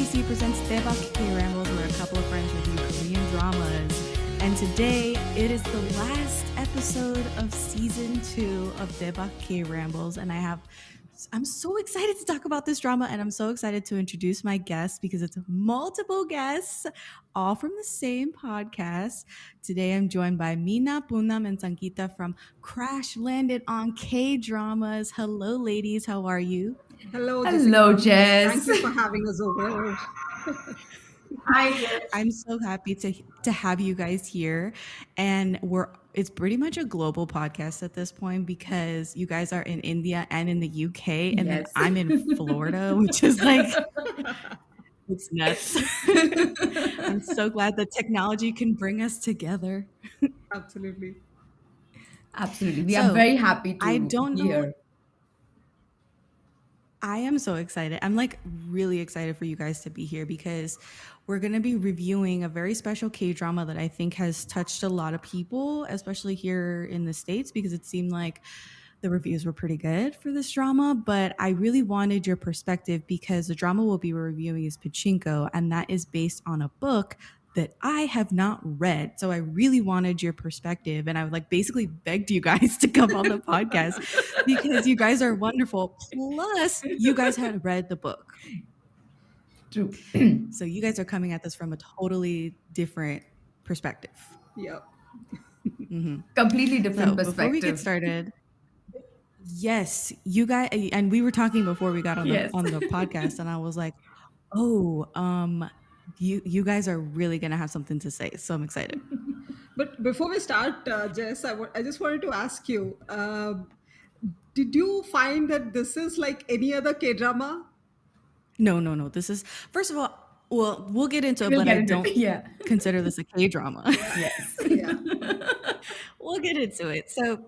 TC presents Daebak K-Rambles, where a couple of friends review Korean dramas. And today, it is the last episode of season 2 of Daebak K-Rambles, and I'm so excited to talk about this drama, and I'm so excited to introduce my guests because it's multiple guests, all from the same podcast. Today, I'm joined by Minal, Poonam, and Sangeetha from Crash Landed on K-Dramas. Hello, ladies. How are you? Hello, Hello, Jessica. Jess. Thank you for having us over. Hi, Jess. I'm so happy to have you guys here, and it's pretty much a global podcast at this point because you guys are in India and in the UK, and then Yes. I'm in Florida, which is like it's nuts. I'm so glad that technology can bring us together. Absolutely. Absolutely. We So, are very happy to I don't be know. here. I am so excited. I'm like really excited for you guys to be here because we're going to be reviewing a very special K-drama that I think has touched a lot of people, especially here in the States, because it seemed like the reviews were pretty good for this drama. But I really wanted your perspective because the drama we'll be reviewing is Pachinko, and that is based on a book that I have not read. So I really wanted your perspective, and I like basically begged you guys to come on the podcast because you guys are wonderful. Plus, you guys had read the book. True. So you guys are coming at this from a totally different perspective. Yeah. Completely different So before we get perspective. started, yes, you guys, and we were talking before we got on Yes. the podcast, and I was like, oh, you guys are really gonna have something to say, so I'm excited. But before we start, Jess, I just wanted to ask you, did you find that this is like any other K-drama? No. This is, first of all, well, we'll get into it, We'll but get I into it, don't yeah. consider this a K-drama. Yes. Yeah. We'll get into it. So,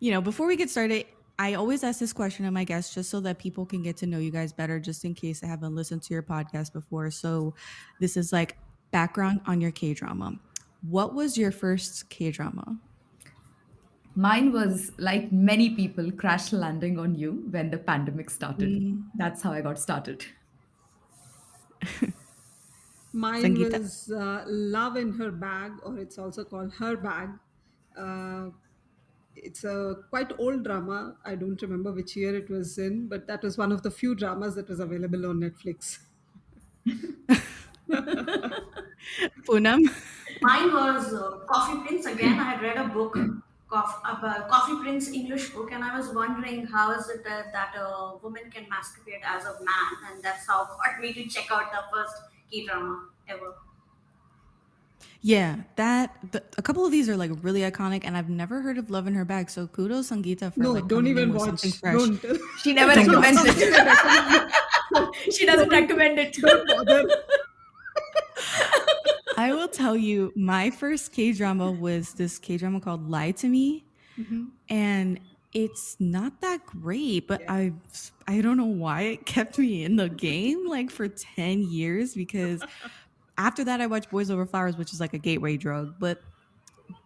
before we get started, I always ask this question of my guests just so that people can get to know you guys better, just in case I haven't listened to your podcast before. So this is like background on your K-drama. What was your first K-drama? Mine was like many people crash landing on you when the pandemic started. That's how I got started. Mine Sangeetha? was Love in Her Bag, or it's also called Her Bag. Uh, it's a quite old drama. I don't remember which year it was in, but that was one of the few dramas that was available on Netflix. Poonam? Mine was Coffee Prince. Again, I had read a book, about Coffee Prince English book, and I was wondering how is it that a woman can masturbate as a man, and that's how got me to check out the first K drama ever. Yeah, a couple of these are like really iconic, and I've never heard of Love in Her Bag. So kudos, Sangeetha, for No, like don't coming in even with watch. something fresh. Don't. She never It's not recommends something I recommend. it. She doesn't recommend it. Don't bother. I will tell you, my first K-drama was this K-drama called Lie to Me. And it's not that great, but Yeah. I don't know why it kept me in the game like for 10 years, because after that I watched Boys Over Flowers, which is like a gateway drug. But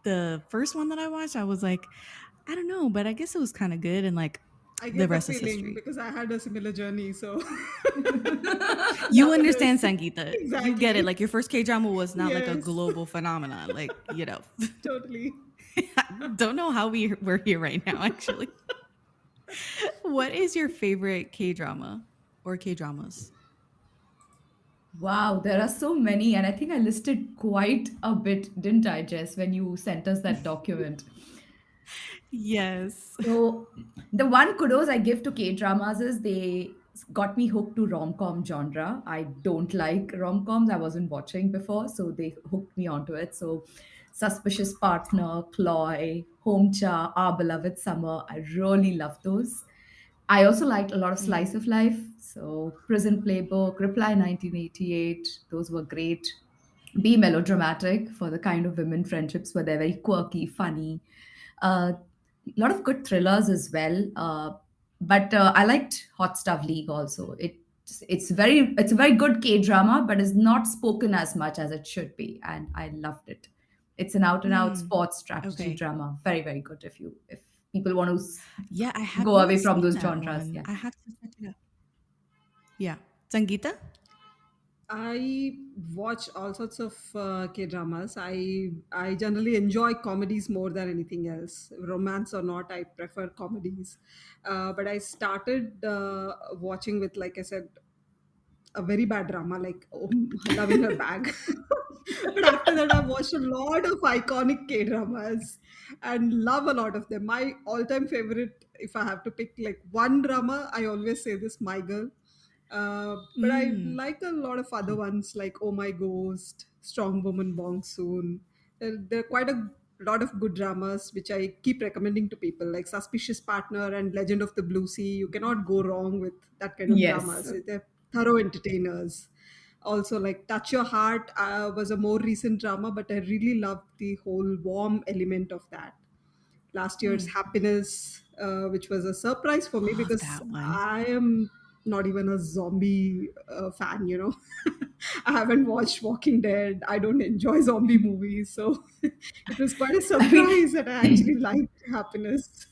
the first one that I watched, I was like, I don't know, but I guess it was kind of good, and like I the get the rest is feeling history. because I had a similar journey. So You understand, Sangeetha. Exactly. You get it. Like your first K-drama was not like a Yes. global phenomenon. Like, Totally. don't know how we're here right now, actually. What is your favorite K-drama or K-dramas? Wow, there are so many, and I think I listed quite a bit, didn't I, Jess, when you sent us that document? Yes. So the one kudos I give to K-dramas is they got me hooked to rom-com genre. I don't like rom-coms. I wasn't watching before, so they hooked me onto it. So Suspicious Partner, Cloy, Home Cha, Our Beloved Summer. I really love those. I also liked a lot of slice of life. So Prison Playbook, Reply 1988, those were great. Be melodramatic for the kind of women friendships where they're very quirky, funny. A lot of good thrillers as well. But I liked Hot Stuff League also. It's a very good K drama, but is not spoken as much as it should be, and I loved it. It's an out and out sports strategy Okay. drama. Very very good if people want to Yeah, I have go not away from seen those that genres. one. Yeah. I have to check it out. Yeah. Sangeetha? I watch all sorts of K dramas. I generally enjoy comedies more than anything else. Romance or not, I prefer comedies. But I started watching with, like I said, a very bad drama like Love in Her Bag. But after that, I've watched a lot of iconic K dramas and love a lot of them. My all time favorite, if I have to pick like one drama, I always say this, My Girl. But I Mm. like a lot of other ones like Oh My Ghost, Strong Woman Bong Soon. There are quite a lot of good dramas which I keep recommending to people, like Suspicious Partner and Legend of the Blue Sea. You cannot go wrong with that kind of Yes. dramas. They're thorough entertainers. Also, like Touch Your Heart was a more recent drama, but I really loved the whole warm element of that. Last year's Mm. Happiness, which was a surprise for me Love because that one. I am not even a zombie fan, you know. I haven't watched Walking Dead. I don't enjoy zombie movies. So it was quite a I surprise that I mean, actually liked Happiness.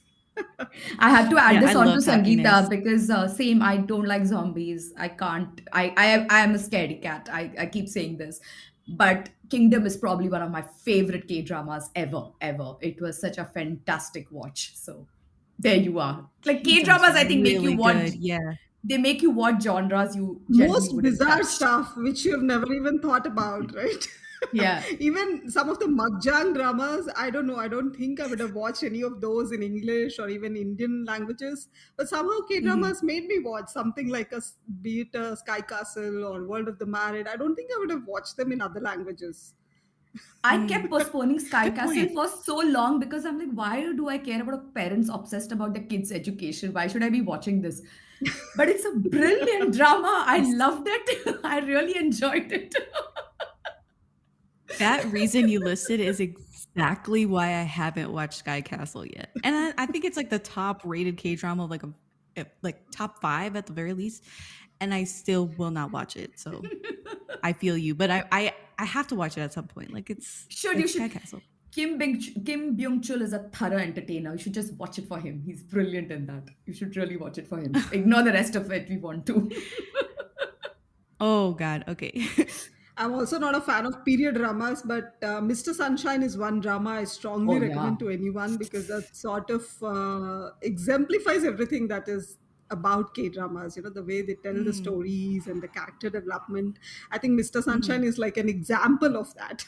I had to add Yeah, I this on to love Sangeetha happiness. because same, I don't like zombies. I can't. I am a scaredy cat. I keep saying this, but Kingdom is probably one of my favorite K dramas ever. Ever. It was such a fantastic watch. So there you are. Like K Kingdom's dramas, I think make you really watch. good. Yeah. They make you watch genres you generally Most wouldn't bizarre touch. stuff which you've never even thought about, right? Yeah. Even some of the Mahjong dramas, I don't know. I don't think I would have watched any of those in English or even Indian languages. But somehow K Hmm. dramas made me watch something like be it a Sky Castle or World of the Married. I don't think I would have watched them in other languages. I Mm. kept postponing Sky Good Castle point. for so long because I'm like, why do I care about parents obsessed about their kids' education? Why should I be watching this? But it's a brilliant drama. I Yes. loved it. I really enjoyed it. That reason you listed is exactly why I haven't watched Sky Castle yet. And I think it's like the top rated K drama, like top 5 at the very least. And I still will not watch it. So I feel you, but I have to watch it at some point. Like You it's Sky should. Castle. Kim Byung Chul is a thorough entertainer. You should just watch it for him. He's brilliant in that. You should really watch it for him. Ignore the rest of it. We want to. Oh God. Okay. I'm also not a fan of period dramas, but Mr. Sunshine is one drama I strongly Oh yeah. recommend to anyone because that sort of exemplifies everything that is about K dramas. You know, the way they tell the Mm. stories and the character development. I think Mr. Sunshine Mhm. is like an example of that.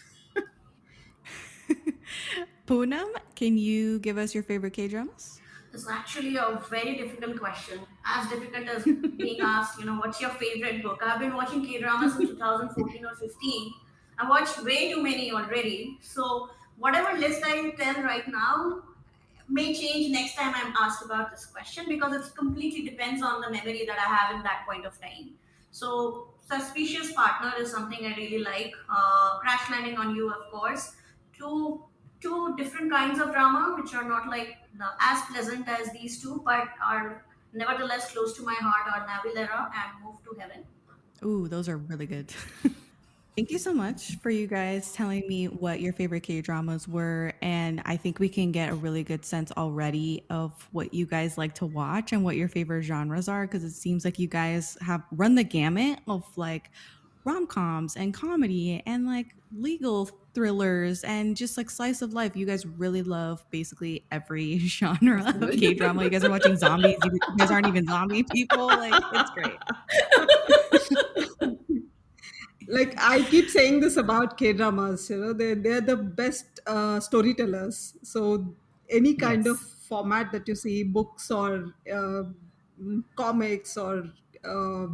Poonam, can you give us your favorite K dramas? It's actually a very difficult question. As difficult as being asked, what's your favorite book? I've been watching K dramas since 2014 or 15. I watched way too many already. So, whatever list I tell right now may change next time I'm asked about this question because it completely depends on the memory that I have in that point of time. So, Suspicious Partner is something I really like. Crash Landing on You, of course. Two two different kinds of drama which are not like as pleasant as these two, but are nevertheless close to my heart are Navilera and Move to Heaven. Ooh, those are really good. Thank you so much for you guys telling me what your favorite K dramas were. And I think we can get a really good sense already of what you guys like to watch and what your favorite genres are. Cause it seems like you guys have run the gamut of like rom coms and comedy and like legal thrillers and just like slice of life. You guys really love basically every genre of K drama. You guys are watching zombies. You guys aren't even zombie people. Like, it's great. Like I keep saying this about K dramas, you know, they're the best storytellers. So any kind of Yes. format that you see, books or comics or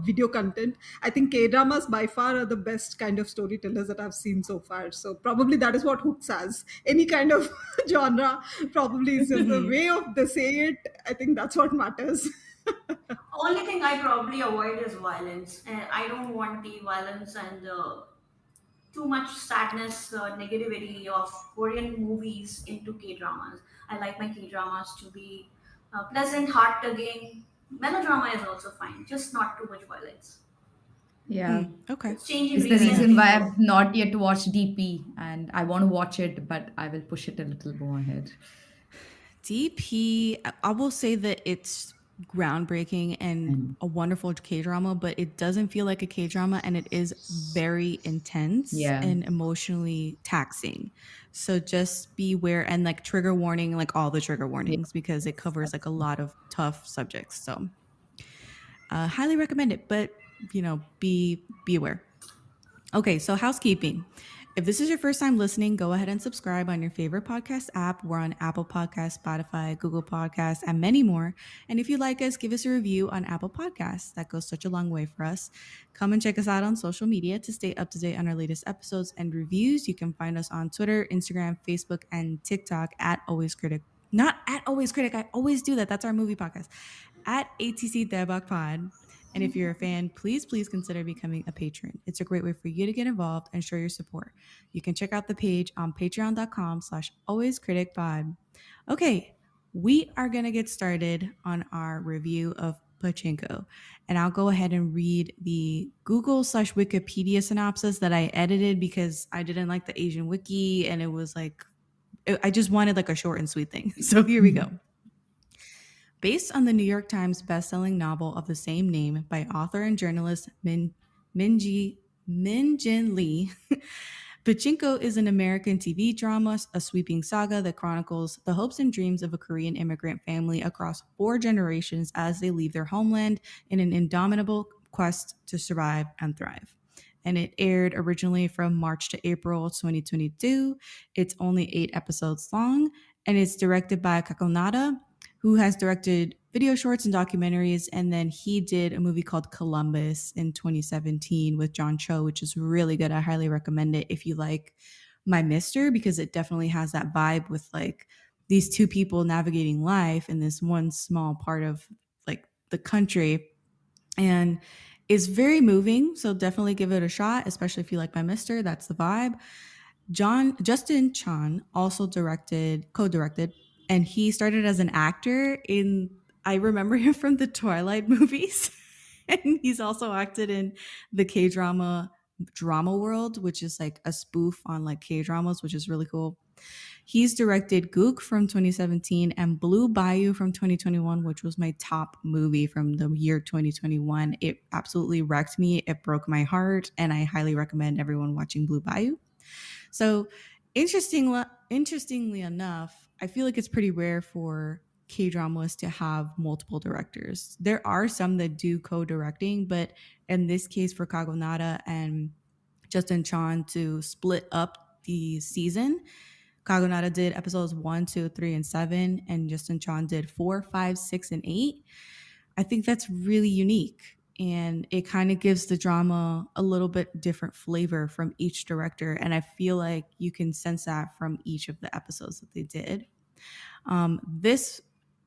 video content, I think K dramas by far are the best kind of storytellers that I've seen so far. So probably that is what hooks us. Any kind of genre probably is just the Mhm. way of they say it. I think that's what matters. Only thing I probably avoid is violence. I don't want the violence and too much sadness, negativity of Korean movies into K dramas. I like my K dramas to be pleasant, heart tugging. Melodrama is also fine, just not too much violence. Yeah. Mm, okay. It's changing It's the Fair reason recently enough. why though. I've not yet watched DP and I want to watch it, but I will push it a little more ahead. DP, I will say that it's groundbreaking and And a wonderful K-drama, but it doesn't feel like a K-drama, and it is very intense yeah. and emotionally taxing. So just beware, and like trigger warning, like all the trigger Yes, warnings, because it yes, covers like a absolutely. lot of tough subjects. So highly recommend it, but be aware. Okay, so housekeeping. If this is your first time listening, go ahead and subscribe on your favorite podcast app. We're on Apple Podcasts, Spotify, Google Podcasts, and many more. And if you like us, give us a review on Apple Podcasts. That goes such a long way for us. Come and check us out on social media to stay up to date on our latest episodes and reviews. You can find us on Twitter, Instagram, Facebook, and TikTok at Always Critic. Not at Always Critic. I always do that. That's our movie podcast. At ATC Daebak Pod. And if you're a fan, please consider becoming a patron. It's a great way for you to get involved and show your support. You can check out the page on patreon.com/alwayscriticpod. Okay, we are going to get started on our review of Pachinko. And I'll go ahead and read the Google/Wikipedia synopsis that I edited because I didn't like the Asian wiki, and it was like, I just wanted like a short and sweet thing. So here we go. Based on the New York Times bestselling novel of the same name by author and journalist Min Jin Lee, Pachinko is an American TV drama, a sweeping saga that chronicles the hopes and dreams of a Korean immigrant family across 4 generations as they leave their homeland in an indomitable quest to survive and thrive. And it aired originally from March to April 2022. It's only 8 episodes long, and it's directed by Kakonada, who has directed video shorts and documentaries. And then he did a movie called Columbus in 2017 with John Cho, which is really good. I highly recommend it if you like My Mister, because it definitely has that vibe with like these 2 people navigating life in this one small part of like the country. And it's very moving. So definitely give it a shot, especially if you like My Mister. That's the vibe. Justin Chan also co-directed, and he started as an actor in. I remember him from the Twilight movies, and he's also acted in the Drama World, which is like a spoof on like K dramas, which is really cool. He's directed Gook from 2017 and Blue Bayou from 2021, which was my top movie from the year 2021. It absolutely wrecked me. It broke my heart, and I highly recommend everyone watching Blue Bayou. So, interestingly enough, I feel like it's pretty rare for K dramas to have multiple directors. There are some that do co-directing, but in this case, for Kagonada and Justin Chan to split up the season, Kagonada did episodes 1, 2, 3, and 7, and Justin Chan did 4, 5, 6, and 8. I think that's really unique, and it kind of gives the drama a little bit different flavor from each director, and I feel like you can sense that from each of the episodes that they did. This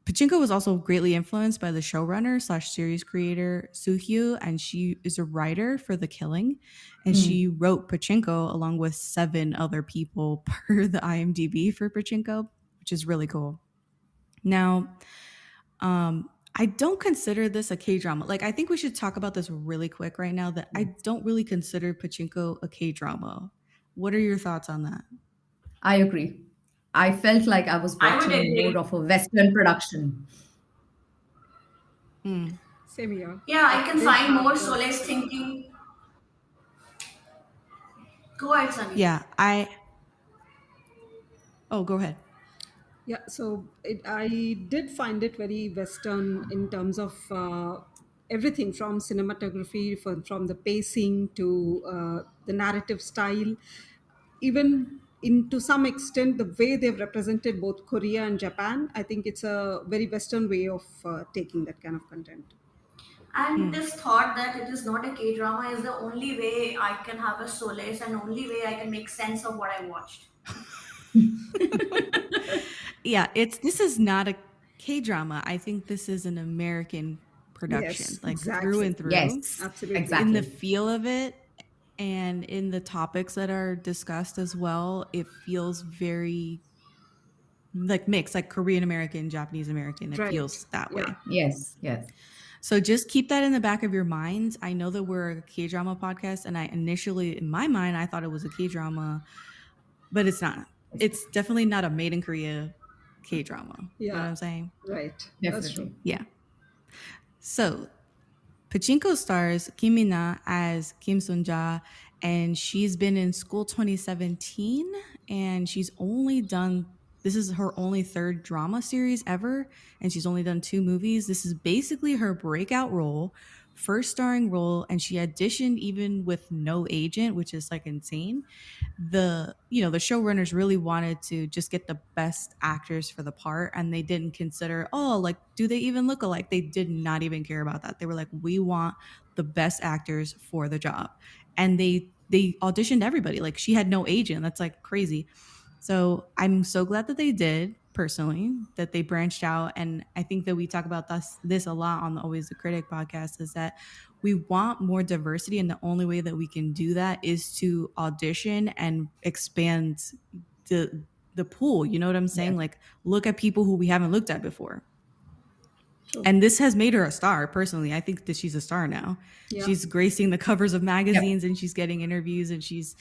Pachinko was also greatly influenced by the showrunner/series creator Soo-hyo, and she is a writer for The Killing, and she wrote Pachinko along with 7 other people per the IMDb for Pachinko, which is really cool. Now, I don't consider this a K-drama. Like, I think we should talk about this really quick right now, that I don't really consider Pachinko a K-drama. What are your thoughts on that? I agree. I felt like I was I would watching more agree. of a Western production. Same here. Yeah, I It can did find have more the solace thinking. Go ahead, Sunny. Yeah, go ahead. Yeah, so I did find it very Western in terms of everything from cinematography, from the pacing to the narrative style, even in to some extent the way they've represented both Korea and Japan. I think it's a very Western way of taking that kind of content. And this thought that it is not a K drama is the only way I can have a solace and only way I can make sense of what I watched. Yeah, this is not a K-drama. I think this is an American production, Yes, like through exactly. and through. Yes, Absolutely. In the exactly. feel of it and in the topics that are discussed as well, it feels very like mixed, like Korean American, Japanese American. It Right. feels that Yeah. way. Yes, yes. So just keep that in the back of your minds. I know that we're a K-drama podcast, and I initially, in my mind, I thought it was a K-drama, but it's not. It's definitely not a made in Korea K-drama. You know what Yeah. I'm saying? Right. That's true. Definitely. Yeah. So Pachinko stars Kim Min-na as Kim Sun-ja, and she's been in School 2017, and she's only done this is her only third drama series ever, and she's only done 2 movies. This is basically her breakout role, first starring role, and she auditioned even with no agent, which is like insane. The showrunners really wanted to just get the best actors for the part, and they didn't consider, oh, like, do they even look alike? They did not even care about that. They were like, we want the best actors for the job. And they auditioned everybody. Like, she had no agent. That's like crazy. So I'm so glad that they did, personally, that they branched out. And I think that we talk about this a lot on the Always the Critic podcast, is that we want more diversity. And the only way that we can do that is to audition and expand the pool. You know what I'm saying? Yes. Like, look at people who we haven't looked at before. True. And this has made her a star, personally. I think that she's a star now. Yeah. She's gracing the covers of Yep. magazines, and she's getting interviews, and she's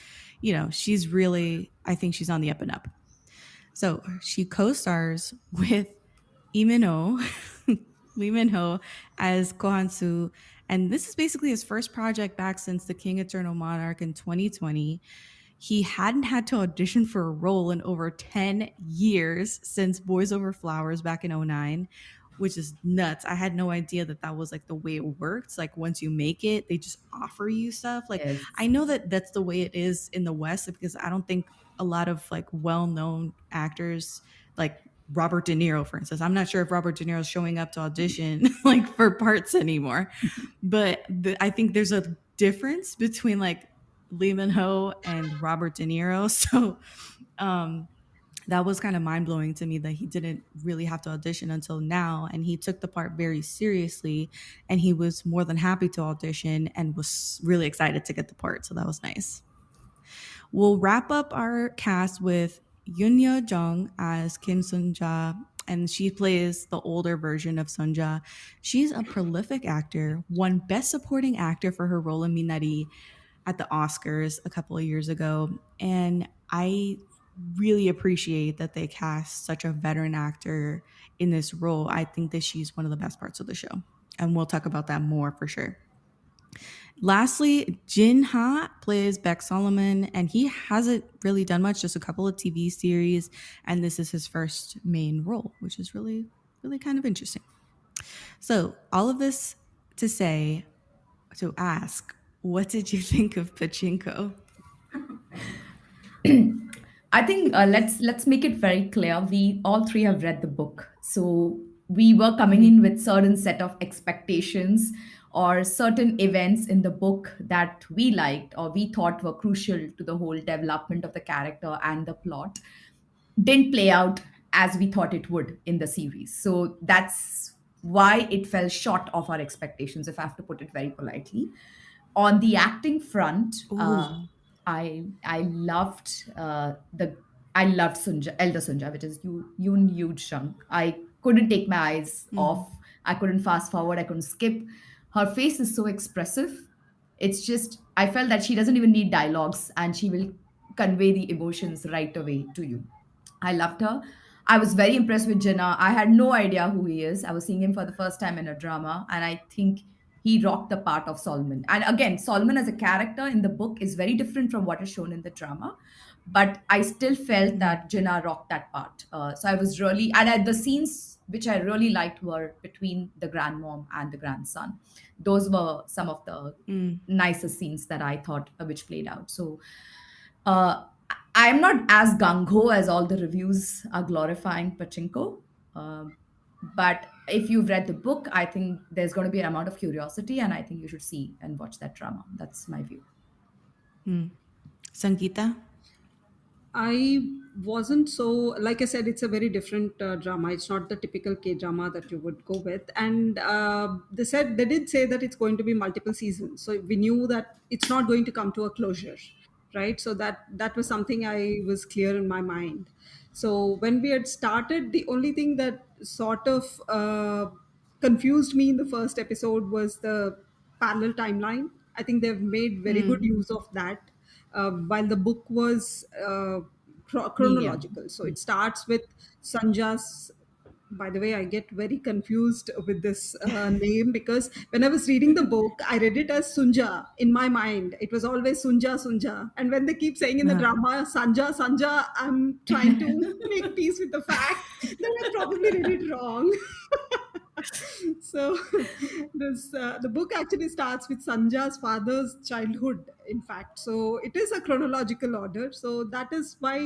really, I think she's on the up and up. So she co-stars with Lee Min-ho, Lee Min-ho as Kohan-soo, and this is basically his first project back since The King Eternal Monarch in 2020. He hadn't had to audition for a role in over 10 years since Boys Over Flowers back in 2009, which is nuts. I had no idea that that was like the way it works. Like, once you make it, they just offer you stuff. Like, Yes. I know that that's the way it is in the West, because I don't think a lot of like well-known actors, like Robert De Niro, for instance, I'm not sure if Robert De Niro is showing up to audition like for parts anymore. But I think there's a difference between like Lee Min-ho and Robert De Niro. So that was kind of mind blowing to me that he didn't really have to audition until now. And he took the part very seriously, and he was more than happy to audition and was really excited to get the part. So that was nice. We'll wrap up our cast with Youn Yuh-Jung as Kim Sun-ja, and she plays the older version of Sun-ja. She's a prolific actor, won Best Supporting Actor for her role in Minari at the Oscars a couple of years ago. And I really appreciate that they cast such a veteran actor in this role. I think that she's one of the best parts of the show. And we'll talk about that more for sure. Lastly, Jin Ha plays Beck Solomon, and he hasn't really done much, just a couple of TV series, and this is his first main role, which is really, really kind of interesting. So, all of this to ask, what did you think of Pachinko? I think let's make it very clear. We all three have read the book, so we were coming in with certain set of expectations or certain events in the book that we liked or we thought were crucial to the whole development of the character and the plot. Didn't play out as we thought it would in the series. So that's why it fell short of our expectations, if I have to put it very politely. On the acting front, Ooh. I loved I loved Sunja, Elder Sunja, which is Youn Yuh-Jung. I couldn't take my eyes off. I couldn't fast forward. I couldn't skip. Her face is so expressive. It's just I felt that she doesn't even need dialogues, and she will convey the emotions right away to you. I loved her. I was very impressed with Jin Ha. I had no idea who he is. I was seeing him for the first time in a drama, and I think he rocked the part of Solomon. And again, Solomon as a character in the book is very different from what is shown in the drama. But I still felt that Jin Ha rocked that part. So I was really, and the scenes which I really liked were between the grandmom and the grandson. Those were some of the nicest scenes that I thought which played out. So uh, I'm not as gung ho as all the reviews are glorifying Pachinko. But if you've read the book, I think there's going to be an amount of curiosity, and I think you should see and watch that drama. That's my view. Sangeetha? I wasn't so, like I said, it's a very different drama. It's not the typical K drama that you would go with. And they did say that it's going to be multiple seasons. So we knew that it's not going to come to a closure, right? So that was something I was clear in my mind. So when we had started, the only thing that sort of confused me in the first episode was the parallel timeline. I think they've made very good use of that. While the book was Linear. chronological, so it starts with Sanja's By the way, I get very confused with this name because when I was reading the book, I read it as Sunja in my mind. It was always Sunja, Sunja. And when they keep saying in the Uh, drama, Sanja, Sanja, I'm trying to make peace with the fact that I probably read it wrong. So the book actually starts with Sanja's father's childhood, in fact. So it is a chronological order. So that is why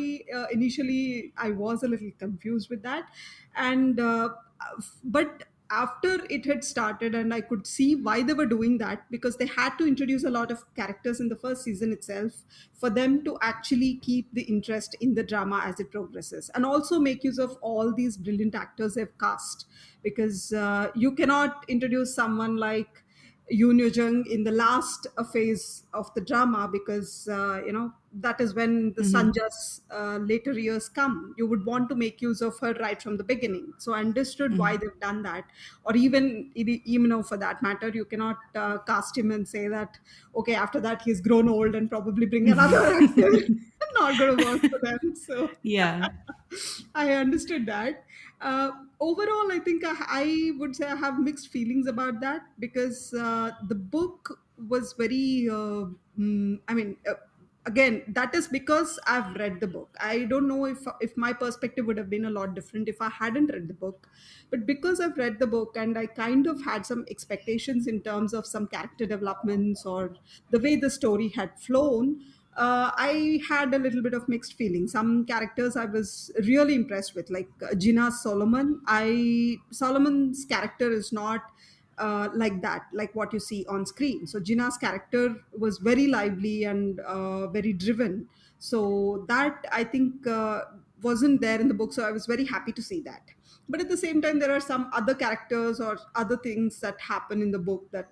initially I was a little confused with that. And but after it had started and I could see why they were doing that, because they had to introduce a lot of characters in the first season itself for them to actually keep the interest in the drama as it progresses, and also make use of all these brilliant actors they've cast, because you cannot introduce someone like Youn Yuh-Jung in the last phase of the drama, because that is when the mhm, Sanja's later years come. You would want to make use of her right from the beginning. So I understood why mhm. they've done that. Or even for that matter, you cannot cast him and say that okay, after that he's grown old and probably bring another actor. Not going to work for them. So Yeah. I understood that. Uh, Overall, I think I would say I have mixed feelings about that, because the book was very. I mean, again, that is because I've read the book. I don't know if my perspective would have been a lot different if I hadn't read the book, but because I've read the book and I kind of had some expectations in terms of some character developments or the way the story had flown. I had a little bit of mixed feelings. Some characters I was really impressed with, like Jinnah Solomon. I Solomon's character is not like that, like what you see on screen. So Jinnah's character was very lively and very driven. So that I think wasn't there in the book. So I was very happy to see that. But at the same time, there are some other characters or other things that happen in the book that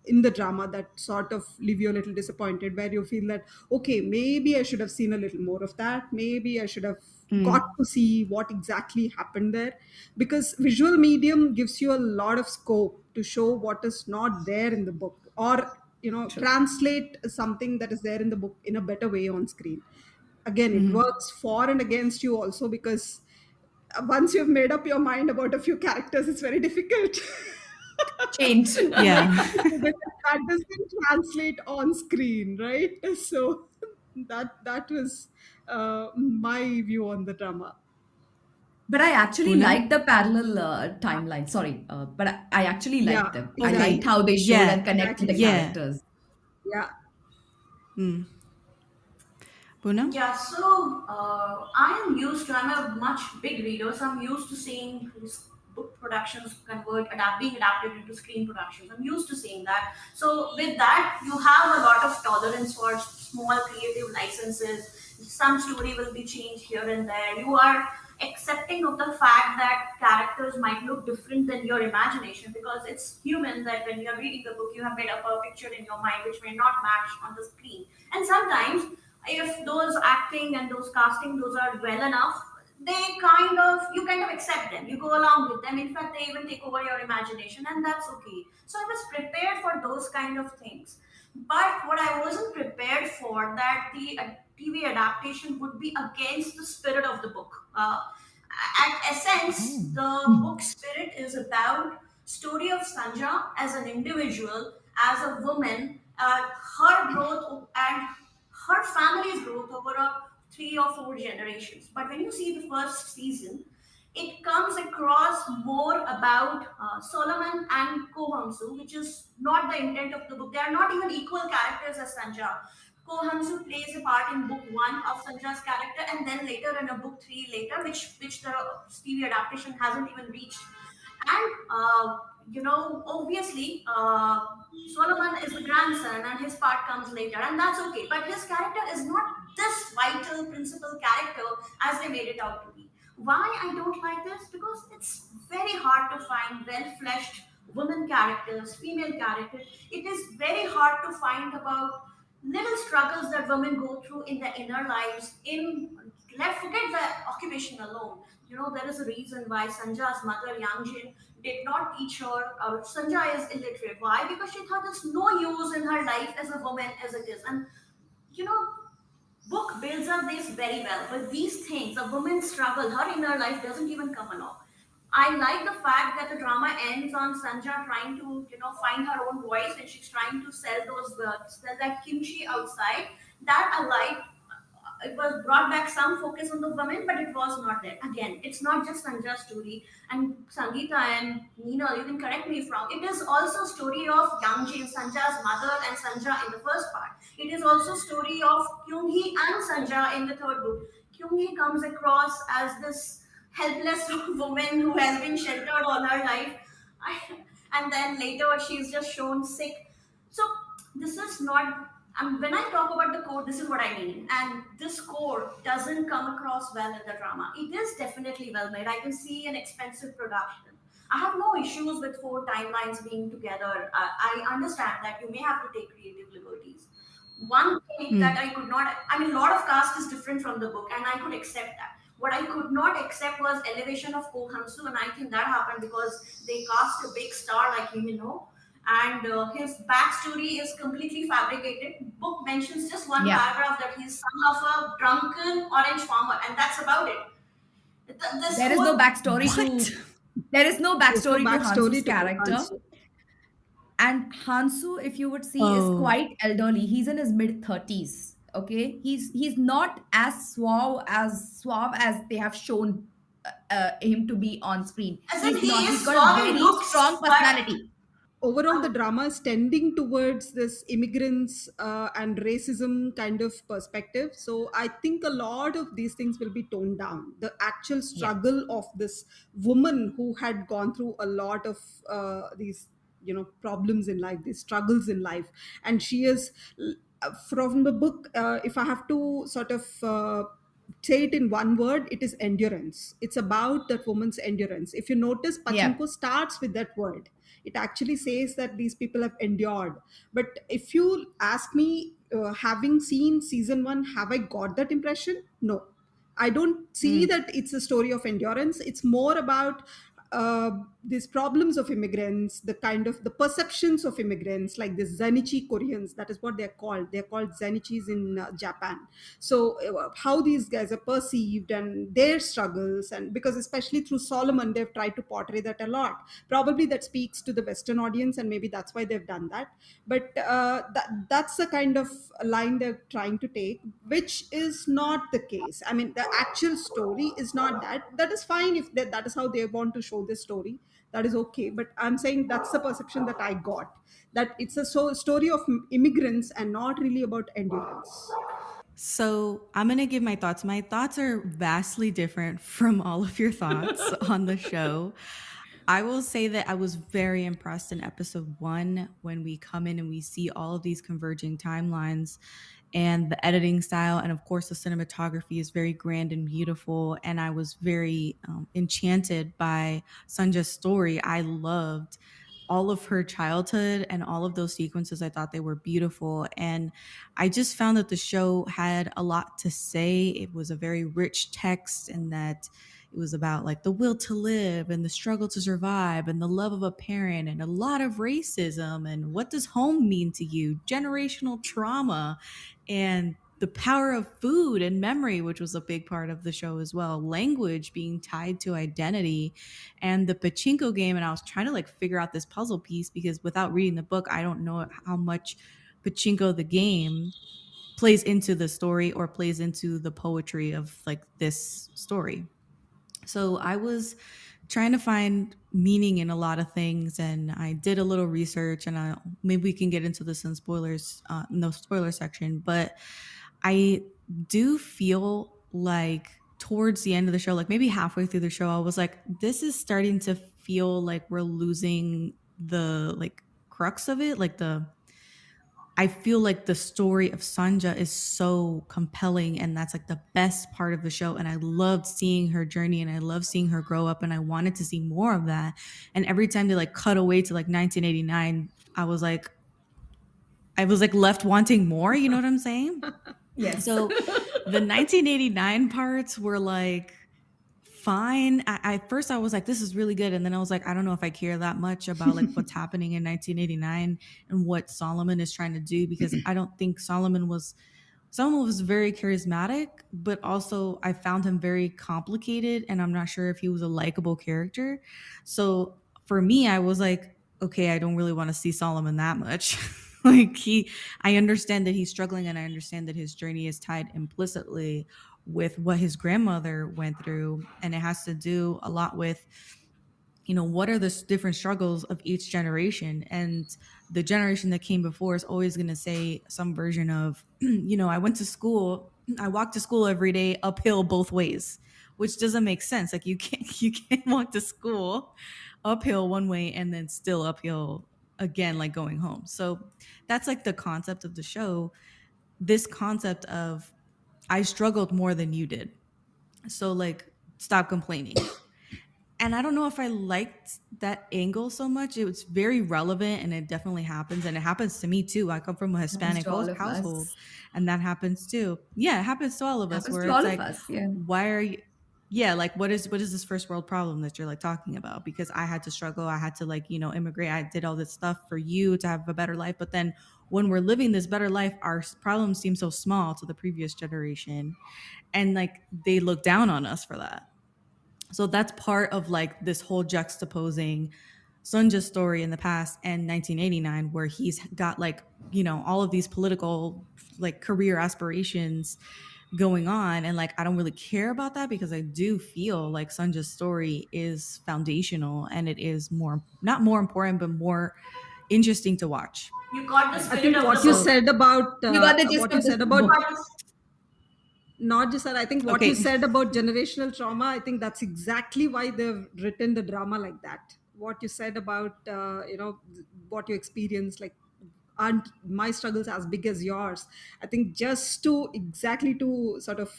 in the drama that sort of leave you a little disappointed, where you feel that okay, maybe I should have seen a little more of that, maybe I should have got Mm, to see what exactly happened there, because visual medium gives you a lot of scope to show what is not there in the book, or True. translate something that is there in the book in a better way on screen. Again, it mhm. works for and against you also, because once you've made up your mind about a few characters, it's very difficult Change. to make Yeah. up that doesn't translate on screen, right? So that was my view on the drama. But I actually Poonam? liked the parallel timeline. Sorry, but I actually Yeah, liked them. I liked Okay. exactly, how they showed Yeah. and connect with the exactly. Yeah. characters. Yeah. Mm. Poonam? Yeah, so I am used to, I'm a much big reader, so I'm used to seeing these book productions being adapted into screen productions. I'm used to seeing that. So with that, you have a lot of tolerance for small creative licenses. Some story will be changed here and there. You are accepting of the fact that characters might look different than your imagination, because it's human that when you're reading the book, you have made up a picture in your mind which may not match on the screen. And sometimes if those acting and those casting those are well enough, you kind of accept them, you go along with them. In fact, they even take over your imagination, and that's okay. So I was prepared for those kind of things. But what I wasn't prepared for, that the TV adaptation would be against the spirit of the book. At essence, Oh. the book spirit is about story of Sanja as an individual, as a woman, her growth and her family's growth over a 3 or 4 generations. But when you see the first season, it comes across more about Solomon and Kohamsu, which is not the intent of the book. They are not even equal characters as Sanja. Kohamsu plays a part in book one of Sanja's character, and then later in a book three later, which the TV adaptation hasn't even reached. And obviously, Solomon is the grandson, and his part comes later, and that's okay. But his character is not this vital principal character as they made it out to be. Why I don't like this? Because it's very hard to find well-fleshed women characters, female characters. It is very hard to find about little struggles that women go through in their inner lives. Let's forget the occupation alone. There is a reason why Sanja's mother Yangjin did not teach her. Sanja is illiterate. Why? Because she thought there's no use in her life as a woman as it is. And you know book builds up this very well, but these things, a woman's struggle, her inner life doesn't even come along. I like the fact that the drama ends on Sanja trying to, find her own voice, and she's trying to sell that kimchi outside. That I like. It was brought back some focus on the women, but it was not there. Again, it's not just Sanja's story, and Sangeetha and Minal, you can correct me if wrong. It is also a story of Young-Jin, Sanja's mother, and Sanja in the first part. It is also a story of Kyung-hee and Sanja in the third book. Kyung-hee comes across as this helpless woman who has been sheltered all her life. And then later she's just shown sick. So this is not, when I talk about the core, this is what I mean. And this core doesn't come across well in the drama. It is definitely well made. I can see an expensive production. I have no issues with four timelines being together. I understand that you may have to take creative liberties. One thing that I could not, I mean, a lot of cast is different from the book, and I could accept that. What I could not accept was elevation of Ko Hansu, and I think that happened because they cast a big star like him, and his backstory is completely fabricated. Book mentions just one Yeah. paragraph that he's son of a drunken orange farmer, and that's about it. This There is no whole backstory What? to there is no There's no backstory to backstory Hansu's to character. Hansu. And Hansu, if you would see, is Oh, quite elderly. He's in his mid 30s. Okay, he's not as suave as they have shown him to be on screen. as in He's he not. He's is got a suave in very strong looks, but personality. Overall, the drama is tending towards this immigrants and racism kind of perspective. So I think a lot of these things will be toned down. The actual Yeah, struggle of this woman who had gone through a lot of these, problems in life, these struggles in life, and she is from the book. If I have to sort of say it in one word, it is endurance. It's about that woman's endurance. If you notice, yeah, Pachinko starts with that word. It actually says that these people have endured. But if you ask me, having seen season one, have I got that impression? No. I don't see mm, that it's a story of endurance. It's more about uh, these problems of immigrants, the kind of the perceptions of immigrants, like the Zenichi Koreans. That is what they're called. They're called Zenichis in Japan. So how these guys are perceived and their struggles, and because especially through Solomon, they've tried to portray that a lot. Probably that speaks to the Western audience, and maybe that's why they've done that. But that's the kind of line they're trying to take, which is not the case. I mean, the actual story is not that. That is fine if that is how they want to show this story. That is okay. But I'm saying that's the perception that I got. That it's a story of immigrants and not really about endurance. so I'm going to give my thoughts. My thoughts are vastly different from all of your thoughts on the show. I will say that I was very impressed in episode one when we come in and we see all of these converging timelines and the editing style. And of course, the cinematography is very grand and beautiful. And I was very enchanted by Sanja's story. I loved all of her childhood and all of those sequences. I thought they were beautiful. And I just found that the show had a lot to say. It was a very rich text, and that it was about like the will to live and the struggle to survive and the love of a parent and a lot of racism and what does home mean to you, generational trauma, and the power of food and memory, which was a big part of the show as well, language being tied to identity, and the pachinko game. And I was trying to like figure out this puzzle piece because without reading the book, I don't know how much pachinko the game plays into the story or plays into the poetry of like this story. So I was trying to find meaning in a lot of things, and I did a little research, and maybe we can get into this in spoilers, in the spoiler section. But I do feel like towards the end of the show, like maybe halfway through the show, I was like, this is starting to feel like we're losing the like crux of it, like the I feel like the story of Sanja is so compelling, and that's like the best part of the show. And I loved seeing her journey, and I love seeing her grow up, and I wanted to see more of that. And every time they like cut away to like 1989, I was like left wanting more, you know what I'm saying? yes. So the 1989 parts were like fine. At first I was like, this is really good. And then I was like, I don't know if I care that much about like what's happening in 1989 and what Solomon is trying to do, because I don't think Solomon was Someone was very charismatic, but also I found him very complicated, and I'm not sure if he was a likable character. So for me, I was like, okay, I don't really want to see Solomon that much. I understand that he's struggling, and I understand that his journey is tied implicitly with what his grandmother went through, and it has to do a lot with what are the different struggles of each generation. And the generation that came before is always going to say some version of I went to school, I walked to school every day uphill both ways, which doesn't make sense. Like, you can't walk to school uphill one way and then still uphill again, like going home. So that's like the concept of the show, this concept of I struggled more than you did, so like stop complaining. And I don't know if I liked that angle so much. It was very relevant, and it definitely happens. And it happens to me too. I come from a Happens Hispanic to all of household, us. and that happens too. Yeah, it happens to all of us, Happens where to it's all of like, us. Yeah. why are you, yeah, like what is this first world problem that you're like talking about? Because I had to struggle, I had to like, immigrate, I did all this stuff for you to have a better life. But then when we're living this better life, our problems seem so small to the previous generation. And like they look down on us for that. So that's part of like this whole juxtaposing Sunja's story in the past and 1989, where he's got like, all of these political like career aspirations going on. And like, I don't really care about that, because I do feel like Sunja's story is foundational, and it is more, not more important, but more interesting to watch. You got the I spirit think of the what you book. So, said about You got the gist what you of this said You about book. got the, not just that, I think what you okay. said about generational trauma, I think that's exactly why they've written the drama like that. What you said about what you experienced, like, aren't my struggles as big as yours? I think just to exactly to sort of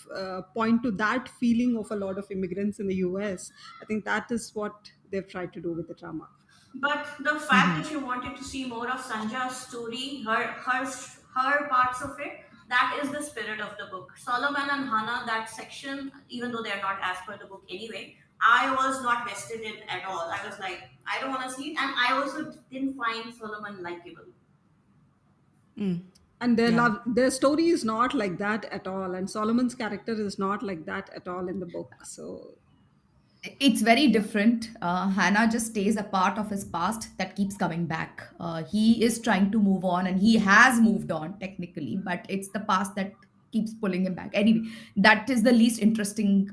point to that feeling of a lot of immigrants in the US, I think that is what they've tried to do with the drama. but the fact Mhm. that you wanted to see more of Sanja's story, her parts of it, that is the spirit of the book. Solomon and Hannah, that section, even though they are not as per the book anyway, I was not vested in at all. I was like, I don't want to see it, and I also didn't find Solomon likable. Mm, And yeah. their story is not like that at all, and Solomon's character is not like that at all in the book. So It's very yeah. different. Hannah just stays a part of his past that keeps coming back. He is trying to move on, and he has moved on technically, but it's the past that keeps pulling him back. Anyway, that is the least interesting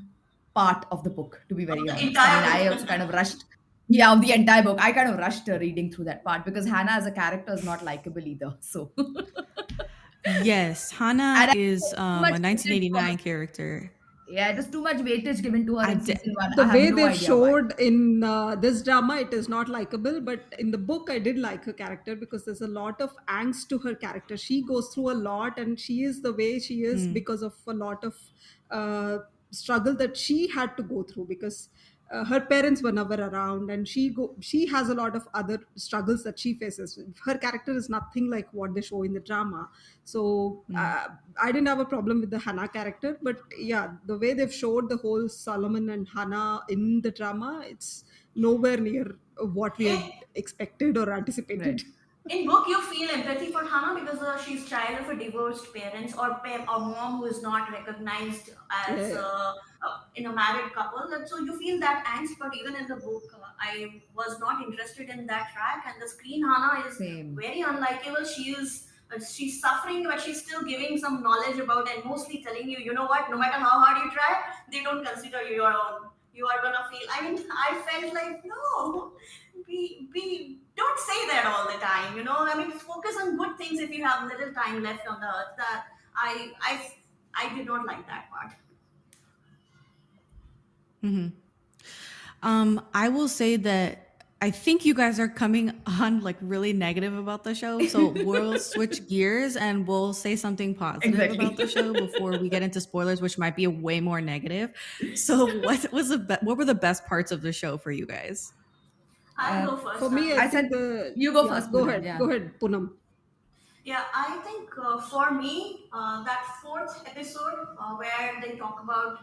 part of the book, to be Of very the honest. I mean, entire I book. also kind of rushed. Yeah, of the entire book, I kind of rushed reading through that part because Hannah as a character is not likable either. So, Yes, Hannah and I is too a much weightage to her. 1989 character. Yeah, there's too much weightage given to her I in de- season one. The I have way no they've idea why. showed in this drama, it is not likable, but in the book I did like her character because there's a lot of angst to her character. She goes through a lot, and she is the way she is mm, because of a lot of uh, struggle that she had to go through, because her parents were never around, and she has a lot of other struggles that she faces. Her character is nothing like what they show in the drama. So mm. I didn't have a problem with the Hannah character, but yeah, the way they've showed the whole Solomon and Hannah in the drama, it's nowhere near what we had expected or anticipated. Right. In book you feel empathy for Hannah because she's child of a divorced parents, or mom who is not recognized Yeah, as yeah. in a married couple. And so you feel that angst, but even in the book I was not interested in that track. And the screen Hannah is Same. very unlikable. She's suffering, but she's still giving some knowledge about, and mostly telling you, you know what, no matter how hard you try, they don't consider you your own. You are gonna feel, I mean, I felt like, no, we don't say that all the time, I mean, focus on good things if you have little time left on the earth. That I did not like that part. Hmm. I will say that I think you guys are coming on like really negative about the show. So we'll switch gears and we'll say something positive about Exactly. the show before we get into spoilers, which might be way more negative. So what were the best parts of the show for you guys? I'll Uh, go For first. me, I I think said you go yeah, first, Poonam. go Yeah. ahead, Poonam. Yeah, I think for me, that fourth episode where they talk about.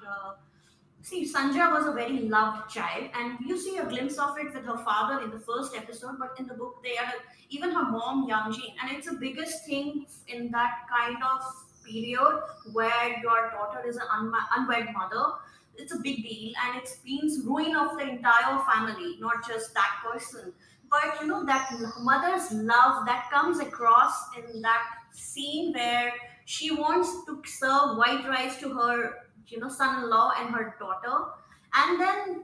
See, Sanja was a very loved child, and you see a glimpse of it with her father in the first episode, but in the book, they are even her mom, Yang Jin, and it's the biggest thing in that kind of. period where your daughter is an unwed mother. It's a big deal, and it means ruin of the entire family, not just that person. But that mother's love that comes across in that scene where she wants to serve white rice to her son-in-law and her daughter. And then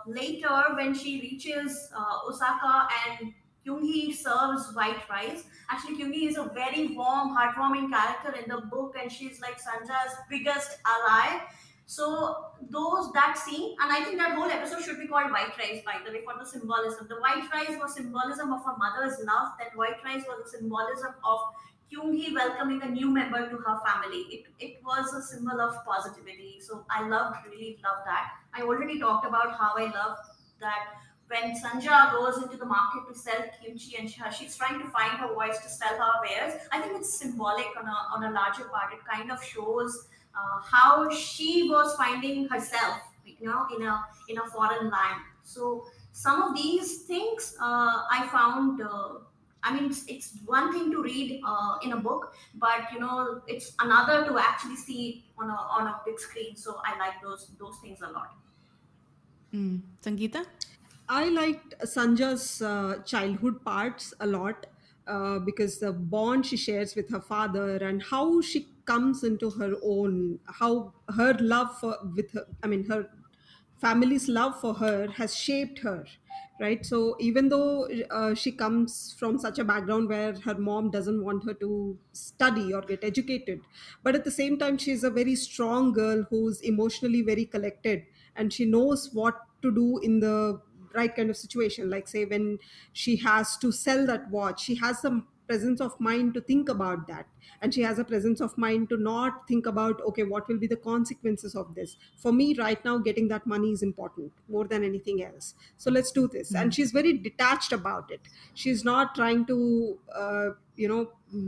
later, when she reaches Osaka and Kyunghee serves white rice. Actually, Kyunghee is a very warm, heartwarming character in the book, and she's like Sanja's biggest ally. So that scene, and I think that whole episode should be called White Rice, by the way, for the symbolism. The white rice was symbolism of a mother's love. That white rice was a symbolism of Kyunghee welcoming a new member to her family. It was a symbol of positivity. So I really loved that. I already talked about how I love that when Sanja goes into the market to sell kimchi, and she's trying to find her voice to sell her wares. I think it's symbolic on a larger part. It kind of shows how she was finding herself, in a foreign land. So some of these things I found. I mean, it's one thing to read in a book, but it's another to actually see on a big screen. So I like those things a lot. Sangeetha? I liked Sanja's childhood parts a lot because the bond she shares with her father and how she comes into her own, how her love for with her, I mean her family's love for her has shaped her, right? So even though she comes from such a background where her mom doesn't want her to study or get educated, but at the same time she's a very strong girl who's emotionally very collected, and she knows what to do in the right kind of situation. Like say when she has to sell that watch, she has some presence of mind to think about that, and she has a presence of mind to not think about, okay, what will be the consequences of this. For me right now, getting that money is important more than anything else, so let's do this. And she's very detached about it. She's not trying to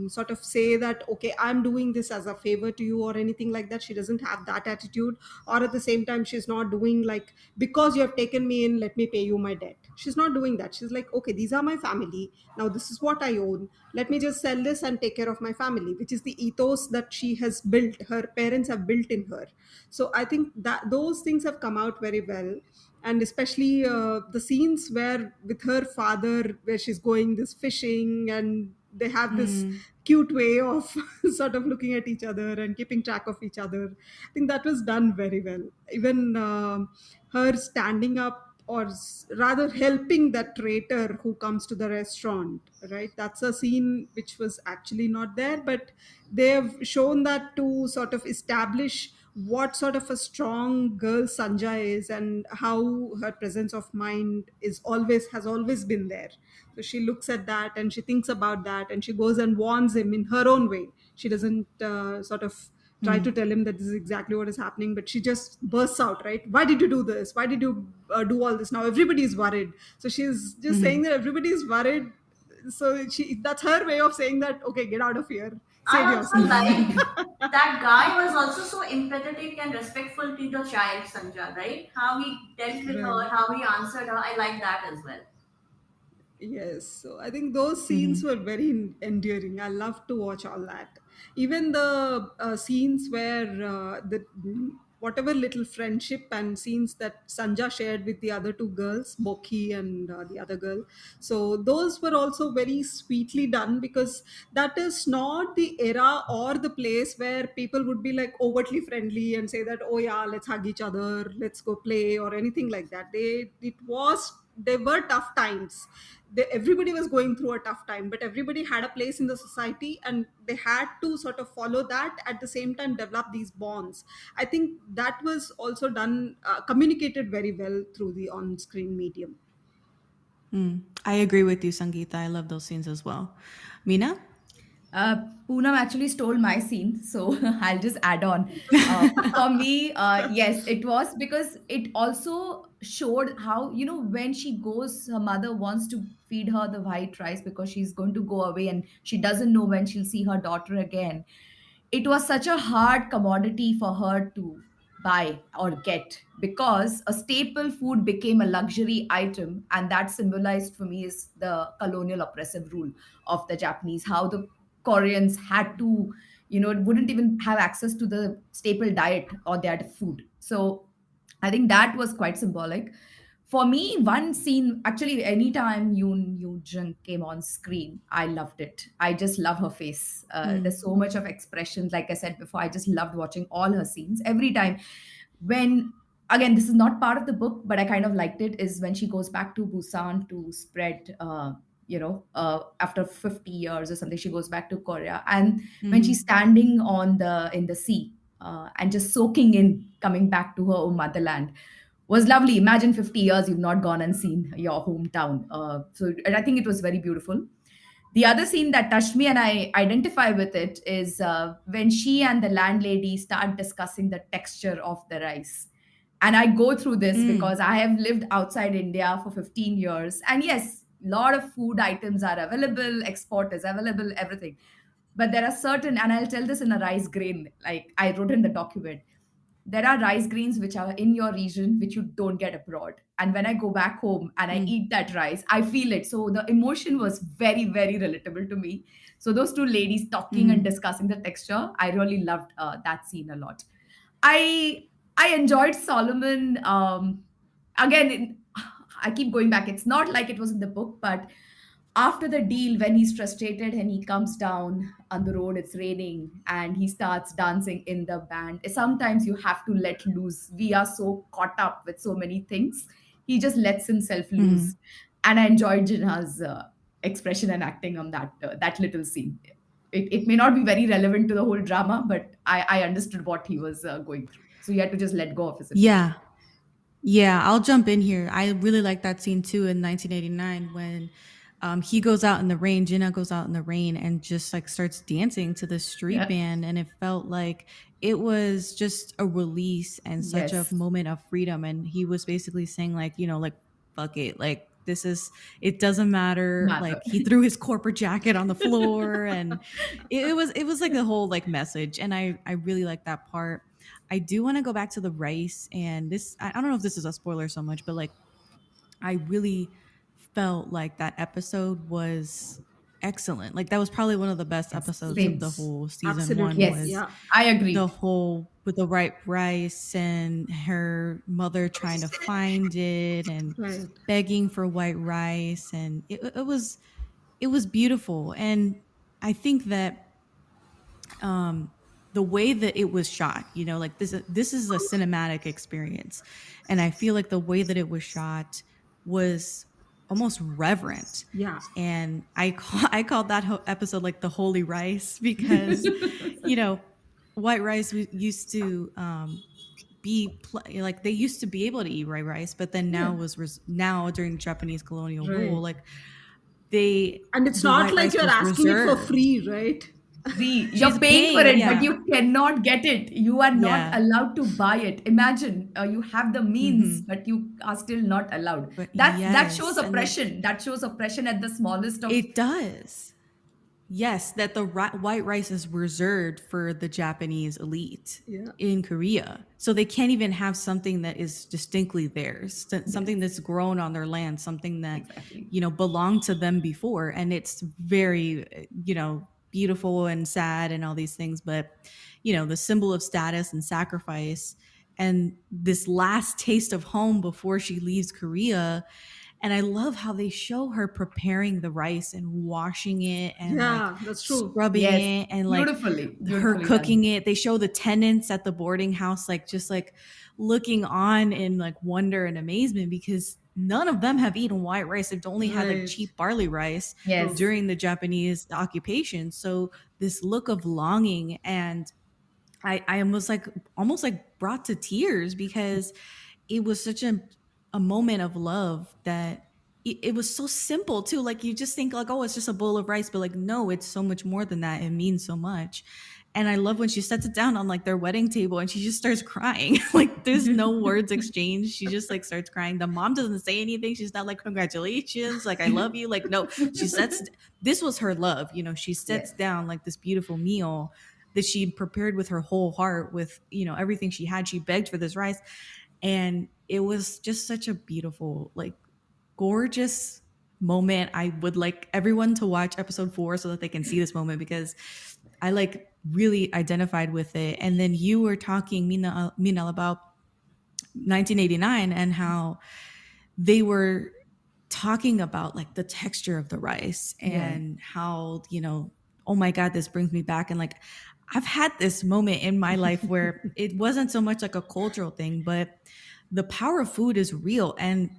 sort of say that, okay, I'm doing this as a favor to you or anything like that. She doesn't have that attitude. Or at the same time, she's not doing like, because you have taken me in, let me pay you my debt. She's not doing that. She's like, okay, these are my family, now this is what I own, let me just sell this and take care of my family, which is the ethos that she has built, her parents have built in her. So I think that those things have come out very well. And especially the scenes where with her father, where she's going this fishing, and they have this cute way of sort of looking at each other and keeping track of each other. I think that was done very well. Even her standing up, or rather helping that traitor who comes to the restaurant, right? That's a scene which was actually not there, but they've shown that to sort of establish what sort of a strong girl Sanja is, and how her presence of mind is always has always been there. So she looks at that and she thinks about that, and she goes and warns him in her own way. She doesn't sort of try to tell him that this is exactly what is happening, but she just bursts out, right? Why did you do this? Why did you do all this? Now everybody is worried. So she's just saying that everybody is worried. So that's her way of saying that, okay, get out of here, I save also yourself. like that guy was also so empathetic and respectful to the child Sanja, right? How he dealt with Right. her, how he answered her. I like that as well. Yes, so I think those scenes were very endearing. I love to watch all that. Even the scenes where the whatever little friendship and scenes that Sanja shared with the other two girls, Bokhi and the other girl. So those were also very sweetly done, because that is not the era or the place where people would be like overtly friendly and say that, oh yeah, let's hug each other, let's go play or anything like that. They were tough times. Everybody was going through a tough time, but everybody had a place in the society, and they had to sort of follow that, at the same time develop these bonds. I think that was also done, communicated very well through the on-screen medium. I agree with you, Sangeetha. I love those scenes as well. Mina? Uh, Poonam actually stole my scene, so I'll just add on. For me, yes, it was because it also showed how, when she goes, her mother wants to feed her the white rice because she's going to go away and she doesn't know when she'll see her daughter again. It was such a hard commodity for her to buy or get, because a staple food became a luxury item, and that symbolized for me is the colonial oppressive rule of the Japanese, how the Koreans had to wouldn't even have access to the staple diet or their food. So I think that was quite symbolic. For me, one scene, actually, anytime Youn Yuh-Jung came on screen, I loved it. I just love her face. There's so much of expression. Like I said before, I just loved watching all her scenes. Every time when, again, this is not part of the book, but I kind of liked it, is when she goes back to Busan to spread, after 50 years or something, she goes back to Korea. And when she's standing in the sea, and just soaking in, coming back to her own motherland, was lovely. Imagine 50 years you've not gone and seen your hometown. So and I think it was very beautiful. The other scene that touched me, and I identify with it, is when she and the landlady start discussing the texture of the rice. And I go through this because I have lived outside India for 15 years. And yes, a lot of food items are available, export is available, everything. But there are certain, and I'll tell this in a rice grain, like I wrote in the document, there are rice grains which are in your region which you don't get abroad. And when I go back home and I eat that rice, I feel it. So the emotion was very, very relatable to me. So those two ladies talking and discussing the texture, I really loved that scene a lot. I I enjoyed Solomon. Again, I keep going back. It's not like it was in the book, but after the deal, when he's frustrated and he comes down on the road, it's raining, and he starts dancing in the band. Sometimes you have to let loose. We are so caught up with so many things. He just lets himself loose. And I enjoyed Jinha's expression and acting on that little scene. It may not be very relevant to the whole drama, but I understood what he was going through. So he had to just let go of his emotions. Yeah. Yeah, I'll jump in here. I really like that scene too in 1989 when he goes out in the rain, Jin Ha goes out in the rain and just like starts dancing to the street band. And it felt like it was just a release and such a moment of freedom. And he was basically saying like, like, fuck it. Like it doesn't matter. Like he threw his corporate jacket on the floor and it was like the whole like message. And I really like that part. I do want to go back to the rice, and this, I don't know if this is a spoiler so much, but like I really felt like that episode was excellent. Like that was probably one of the best episodes of the whole season. Absolutely. One was I agree. The whole with the white rice and her mother trying to find it and begging for white rice, and it was beautiful. And I think that the way that it was shot, like this is a cinematic experience, and I feel like the way that it was shot was almost reverent. Yeah. And I called that episode like the holy rice because white rice used to be like they used to be able to eat white rice, but then now now during Japanese colonial rule, like and it's not like you're asking it for free, right? You're paying for it, but you cannot get it. You are not allowed to buy it. Imagine you have the means, but you are still not allowed. That shows oppression. That shows oppression at the smallest of. It does. Yes, that the white rice is reserved for the Japanese elite in Korea. So they can't even have something that is distinctly theirs, something that's grown on their land, something that, belonged to them before. And it's very, beautiful and sad and all these things. But, the symbol of status and sacrifice and this last taste of home before she leaves Korea. And I love how they show her preparing the rice and washing it and that's true. Scrubbing it and like beautifully her cooking it. They show the tenants at the boarding house like just like looking on in like wonder and amazement because none of them have eaten white rice. They've only had like cheap barley rice during the Japanese occupation. So this look of longing, and I was like almost like brought to tears because it was such a moment of love that it was so simple too. Like you just think like, oh, it's just a bowl of rice, but like, no, it's so much more than that. It means so much. And I love when she sets it down on like their wedding table and she just starts crying. Like there's no words exchanged. She just like starts crying. The mom doesn't say anything. She's not like, congratulations. Like, I love you. Like, no, this was her love. She sets down like this beautiful meal that she prepared with her whole heart with, everything she had. She begged for this rice. And it was just such a beautiful, like gorgeous moment. I would like everyone to watch episode 4 so that they can see this moment because I like really identified with it. And then you were talking, Minal, about 1989 and how they were talking about like the texture of the rice Yeah. and how, oh my God, this brings me back. And like, I've had this moment in my life where it wasn't so much like a cultural thing, but the power of food is real. And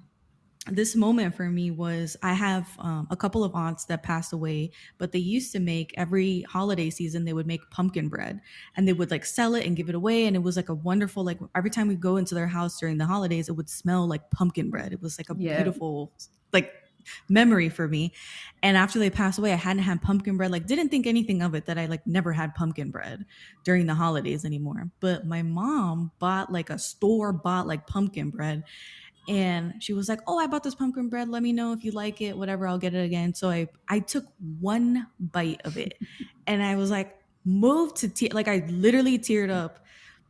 this moment for me was I have a couple of aunts that passed away, but they used to make every holiday season, they would make pumpkin bread and they would like sell it and give it away. And it was like a wonderful, like every time we go into their house during the holidays, it would smell like pumpkin bread. It was like a Yeah. beautiful, like memory for me. And after they passed away, I hadn't had pumpkin bread, like didn't think anything of it that I like never had pumpkin bread during the holidays anymore. But my mom bought like a store bought like pumpkin bread and she was like, "Oh, I bought this pumpkin bread. Let me know if you like it. Whatever, I'll get it again." So I took one bite of it, and I was like moved to like I literally teared up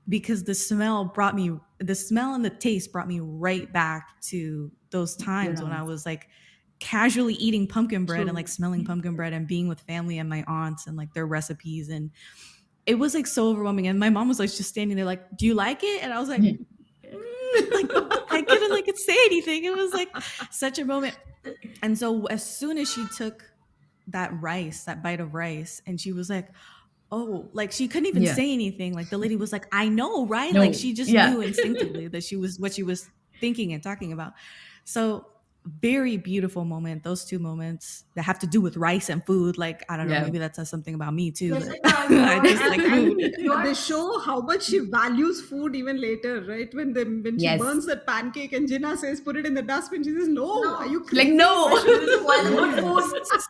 because the smell and the taste brought me right back to those Your times when I aunts. was like casually eating pumpkin bread and like True. smelling pumpkin bread and being with family and my aunts and like their recipes, and it was like so overwhelming. And my mom was like just standing there like, "Do you like it?" And I was like, like I couldn't like say anything. It was like such a moment. And so as soon as she took that bite of rice, and she was like, "Oh," like she couldn't even Yeah. say anything. Like the lady was like, "I know, right?" Like No. she just Yeah. knew instinctively that she was what she was thinking and talking about. So very beautiful moment. Those two moments that have to do with rice and food. Like I don't know, Yeah. maybe that says something about me too. That Jessica, I you're just like And food. they you're show how much she values food even later, right? When she Yes. burns that pancake and Jin Ha says, "Put it in the dustbin," she says, "No, are no, you Like, crazy? Why no. should you I will put spoil the food good in?" food. Yes.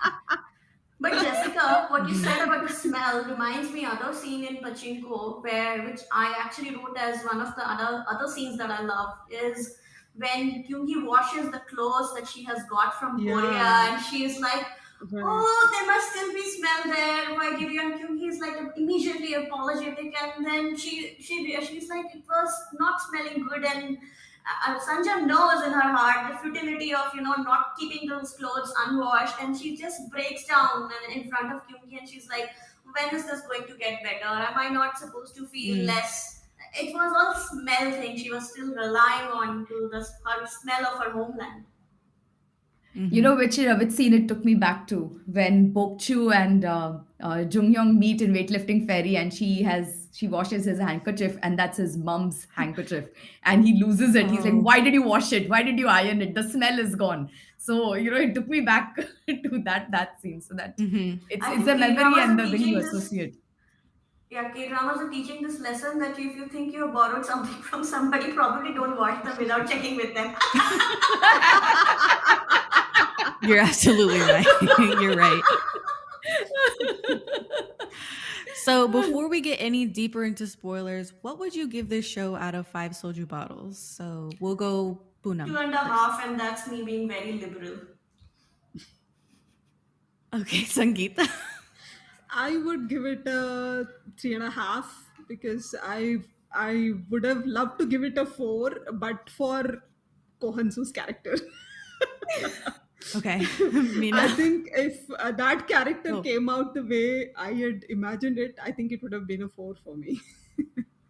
But Jessica, what you Mhm. said about the smell reminds me other scene in Pachinko, which I actually wrote as one of the other scenes that I love is when Kyungi washes the clothes that she has got from Korea, Yeah, and she's like, right. "Oh, there must still be smell there. Why give you?" And Kyungi is like immediately apologetic, and then she's like, "It was not smelling good," and Sanja knows in her heart the futility of not keeping those clothes unwashed, and she just breaks down in front of Kyungi, and she's like, "When is this going to get better? Am I not supposed to feel Mm. less?" It was all smell thing. She was still relying on to her smell of her homeland. You Mhm. know which scene it took me back to when Bokchu and Jung Hyung meet in weightlifting ferry, and she washes his handkerchief, and that's his mom's handkerchief, and he loses it. He's like, Oh. "Why did you wash it? Why did you iron it? The smell is gone." So it took me back to that scene. So that Mhm. it's I it's think a K memory dramas and are the thing you teaching this. associate. Yeah, K dramas are teaching this lesson that if you think you have borrowed something from somebody, probably don't wash them without checking with them. You're absolutely right. You're right. So before we get any deeper into spoilers, what would you give this show out of 5 soju bottles? So we'll go Two Poonam and a first. half, and that's me being very liberal. Okay, Sangeetha. I would give it a 3.5 because I would have loved to give it a 4, but for Kohansu's character. Okay, I Mina. think if that character Oh, came out the way I had imagined it, I think it would have been a 4 for me.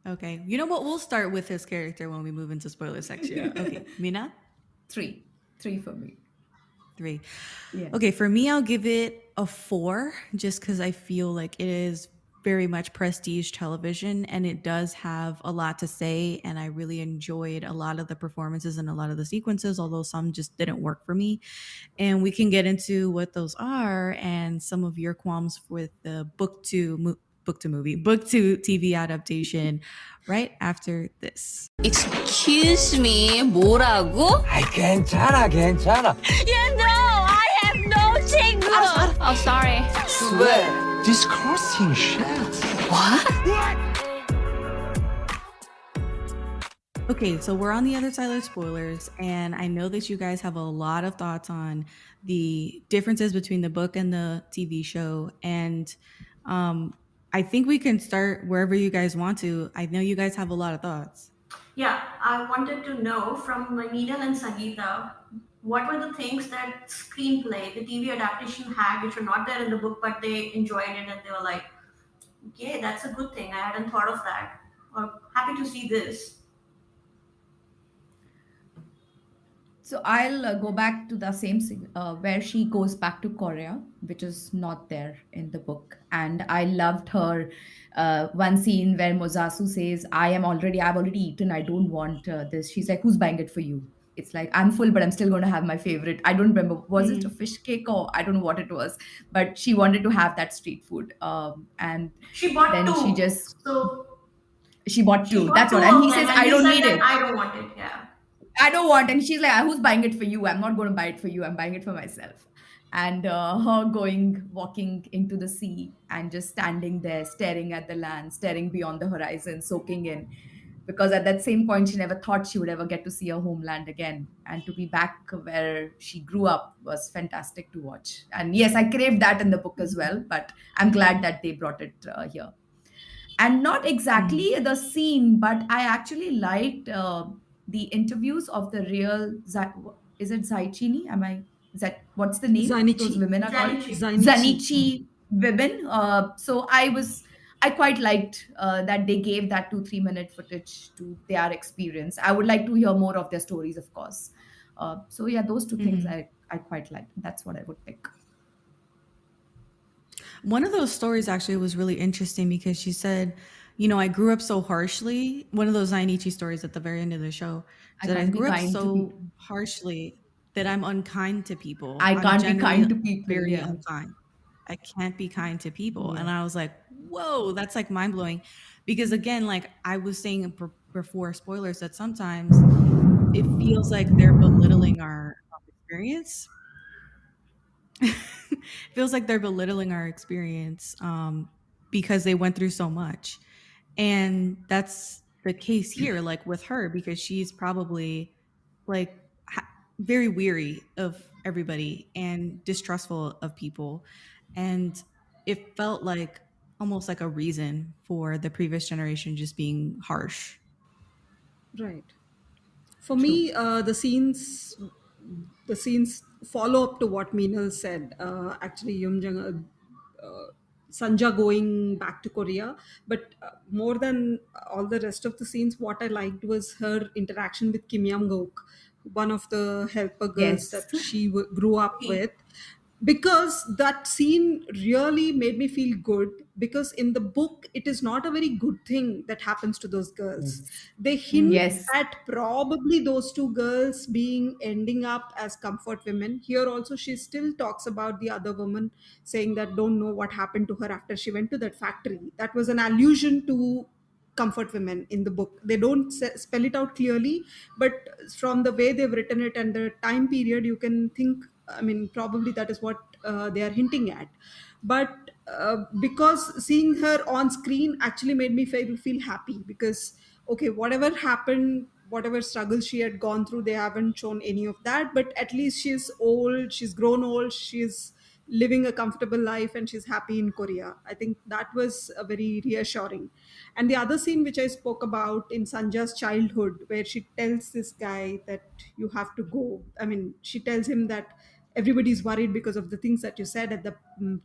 okay. You know what? We'll start with his character when we move into spoiler section. Okay, Mina. Three for me. 3. Yeah. Okay, for me, I'll give it a 4 just because I feel like it is very much prestige television and it does have a lot to say. And I really enjoyed a lot of the performances and a lot of the sequences, although some just didn't work for me. And we can get into what those are and some of your qualms with the book to TV adaptation right after this. Excuse me, 뭐라고? 아이 괜찮아 괜찮아. You know I have no 친구. Oh, sorry. Swear disgusting shit. Okay, so we're on the other side of spoilers, and I know that you guys have a lot of thoughts on the differences between the book and the TV show. And I think we can start wherever you guys want to. I know you guys have a lot of thoughts. Yeah, I wanted to know from Minal and Sangeetha, what were the things that screenplay, the TV adaptation had, which were not there in the book, but they enjoyed it and they were like, Okay, that's a good thing. I hadn't thought of that. Happy to see this. So I'll go back to the same scene where she goes back to Korea, which is not there in the book. And I loved her one scene where Mozasu says, I've already eaten. I don't want this. She's like, who's buying it for you? It's like, I'm full, but I'm still going to have my favorite. I don't remember, was it a Hmm. fish cake or I don't know what it was, but she wanted to have that street food. And She bought then two. So she bought she two. bought That's two what. And of he them, says, and I he don't said need that it. I don't want it. Yeah. I don't want. And she's like, who's buying it for you? I'm not going to buy it for you. I'm buying it for myself. And her walking into the sea and just standing there, staring at the land, staring beyond the horizon, soaking in. Because at that same point, she never thought she would ever get to see her homeland again. And to be back where she grew up was fantastic to watch. And yes, I craved that in the book as well, but I'm glad that they brought it here. And not Mhm. exactly the scene, but I actually liked the interviews of the real is it Zaichini? Am I is that what's the name those Zainichi. women are called? Janichi. Zainichi. Zanichi women. So I quite liked that they gave that 2-3 minute footage to their experience. I would like to hear more of their stories, of course. So yeah, those two things Mhm. I quite liked. That's what I would pick. One of those stories actually was really interesting because she said, I grew up so harshly. One of those Zainichi stories at the very end of the show I said, I can't be grew up kind to so people. harshly that I'm unkind to people. I I'm can't be generally kind to people. very Yeah. unkind. I can't be kind to people. And Yeah. I was like, whoa, that's like mind blowing. Because again, like I was saying before spoilers, that sometimes it feels like they're belittling our experience. Feels like they're belittling our experience because they went through so much. And that's the case here, like with her, because she's probably like very weary of everybody and distrustful of people. And it felt like almost like a reason for the previous generation just being harsh. Right. For True. me, the scenes follow up to what Minal said. Actually, Sanja going back to Korea, but more than all the rest of the scenes, what I liked was her interaction with Kim Yam Gok, one of the helper girls Yes. that she grew up He, with, because that scene really made me feel good, because in the book it is not a very good thing that happens to those girls. Yes. They hint Mm-hmm. Yes. at probably those two girls being ending up as comfort women. Here also she still talks about the other woman, saying that don't know what happened to her after she went to that factory. That was an allusion to comfort women in the book. They don't spell it out clearly, but from the way they've written it and the time period, you can think, I mean, probably that is what they are hinting at. But because seeing her on screen actually made me feel happy, because okay, whatever happened, whatever struggles she had gone through, they haven't shown any of that, but at least she's old, she's grown old, she's living a comfortable life, and she's happy in Korea. I think that was a very reassuring. And the other scene which I spoke about in Sanja's childhood, where she tells this guy that you have to go. I mean, she tells him that everybody's worried because of the things that you said at the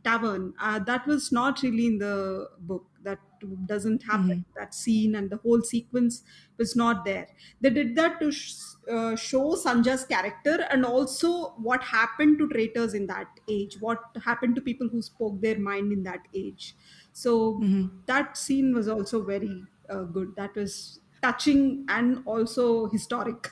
tavern. That was not really in the book. That doesn't happen. Mm-hmm. That scene and the whole sequence was not there. They did that to show Sanja's character, and also what happened to traitors in that age, what happened to people who spoke their mind in that age. So Mm-hmm. that scene was also very good. That was touching and also historic.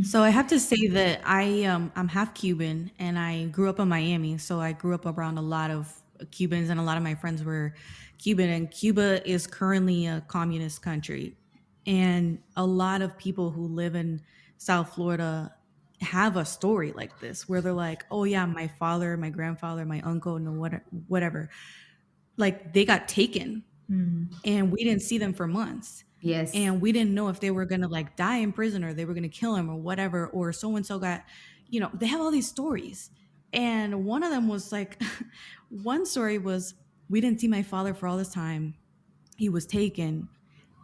So I have to say that I'm half Cuban and I grew up in Miami, so I grew up around a lot of Cubans and a lot of my friends were Cuban, and Cuba is currently a communist country. And a lot of people who live in South Florida have a story like this where they're like, "Oh yeah, my father, my grandfather, my uncle, no whatever. Like they got taken Mm. and we didn't see them for months, Yes. and we didn't know if they were going to like die in prison or they were going to kill him or whatever, or so and so got, they have all these stories. And one of them was like one story was, we didn't see my father for all this time, he was taken,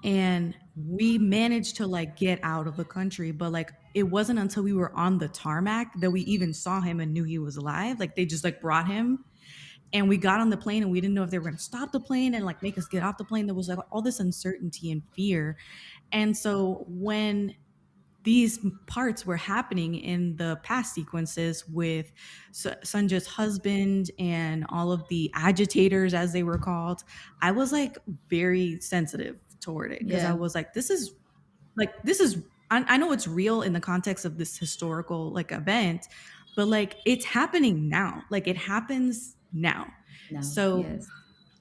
and we managed to like get out of the country, but like it wasn't until we were on the tarmac that we even saw him and knew he was alive. Like they just like brought him, and we got on the plane and we didn't know if they were going to stop the plane and like make us get off the plane. There was like all this uncertainty and fear. And so when these parts were happening in the past sequences with Sanja's husband and all of the agitators, as they were called, I was like very sensitive toward it because I was like, this is I know it's real in the context of this historical like event, but like it's happening now. Like it happens now. No. So Yes.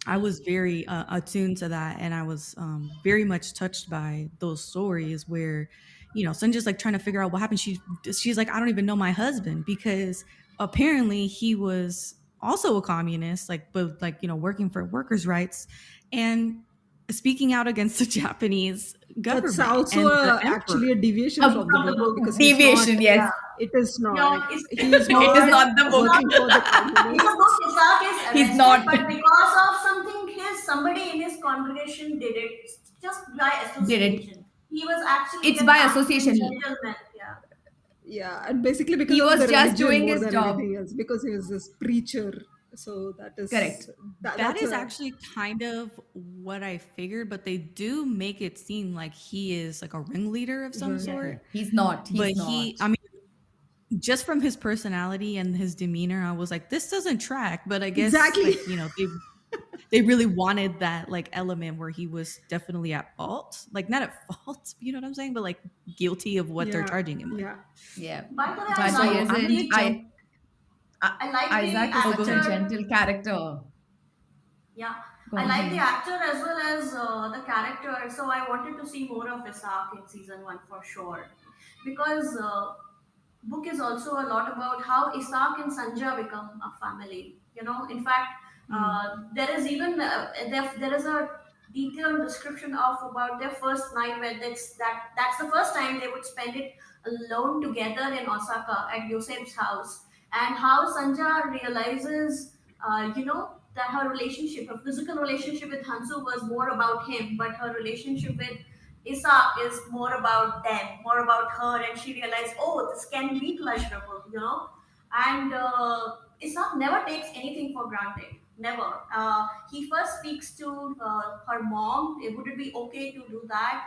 I was very attuned to that, and I was very much touched by those stories where, Sanja's like trying to figure out what happened. She's like, I don't even know my husband because apparently he was also a communist, like, but like working for workers' rights and speaking out against the Japanese government. That's also and the emperor. actually a deviation from the book because Deviation, he's not, yes. it is not. No, He is It is not the book. working for the In communists. the book, Isaac is arrested, He's not. but because of something somebody in his congregation did it just by association. He was actually It's an by African association. gentleman. Yeah. Yeah, and basically because He of was the just religion doing more his than job. anything else, because he was this preacher. So that is Correct. That that's is a- actually kind of what I figured, but they do make it seem like he is like a ringleader of some Right. sort. He's not. But I mean, just from his personality and his demeanor, I was like, this doesn't track. But I guess, Exactly. like, they really wanted that like element where he was definitely at fault, like not at fault, you know what I'm saying, but like guilty of what they're yeah, charging him with. yeah. Yeah. By the way, But So he I'm gonna isn't. jump. I like Isaac the is such a actor. gentle character. Yeah, Go I on, like the please. actor as well as the character. So I wanted to see more of Isaac in season one for sure, because book is also a lot about how Isaac and Sanja become a family. In fact, there is even there is a detailed description of about their first night where that's the first time they would spend it alone together in Osaka at Yosef's house, and how Sanja realizes, that her relationship, her physical relationship with Hansu was more about him, but her relationship with Isa is more about them, more about her, and she realized, oh, this can be pleasurable. And Isa never takes anything for granted, never. He first speaks to her mom. Would it be okay to do that?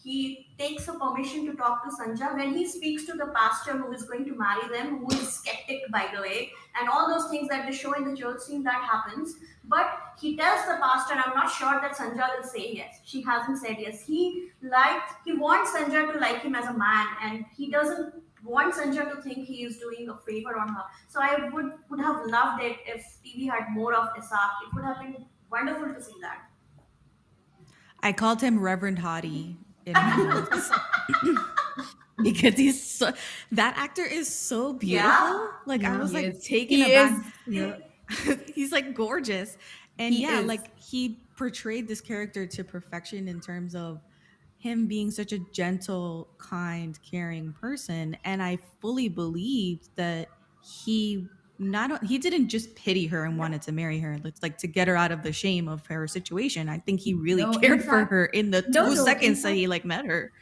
He takes a permission to talk to Sanja when he speaks to the pastor who is going to marry them, who is skeptic, by the way, and all those things that they show in the church scene that happens. But he tells the pastor, I'm not sure that Sanja will say yes. She hasn't said yes. He wants Sanja to like him as a man, and he doesn't want Sanja to think he is doing a favor on her. So I would have loved it if TV had more of Isaac. It would have been wonderful to see that. I called him Reverend Hottie in my notes because that actor is so beautiful. Yeah. Like I was He like is. taken He aback. is. Yeah. He's like gorgeous. And He yeah, is. like he portrayed this character to perfection in terms of him being such a gentle, kind, caring person. And I fully believed that he didn't just pity her and wanted to marry her. It's like to get her out of the shame of her situation. I think he really No, in cared for fact- her in the No, two no, in seconds that fact- he like met her.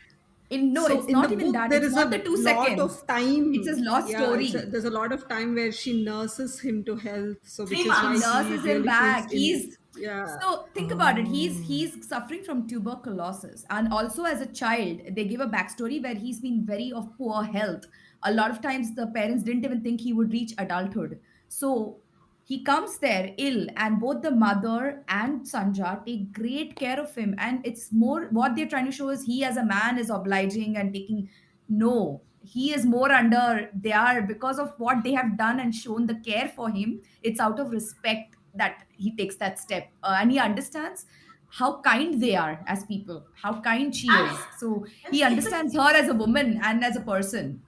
It's in not the even book, that. there It's is not a the 2 lot seconds. of time. It's his lost story. There's a lot of time where she nurses him to health. So which 3 is why months. he Nurses him really back. feels yeah. So think about it. He's suffering from tuberculosis, and also as a child, they give a backstory where he's been very of poor health. A lot of times, the parents didn't even think he would reach adulthood. So he comes there ill, and both the mother and Sanja take great care of him. And it's more what they're trying to show is he as a man is obliging and taking. No, he is more under. They are because of what they have done and shown the care for him. It's out of respect that he takes that step, and he understands how kind they are as people, how kind she And is. So he it's a understands her as a woman and as a person.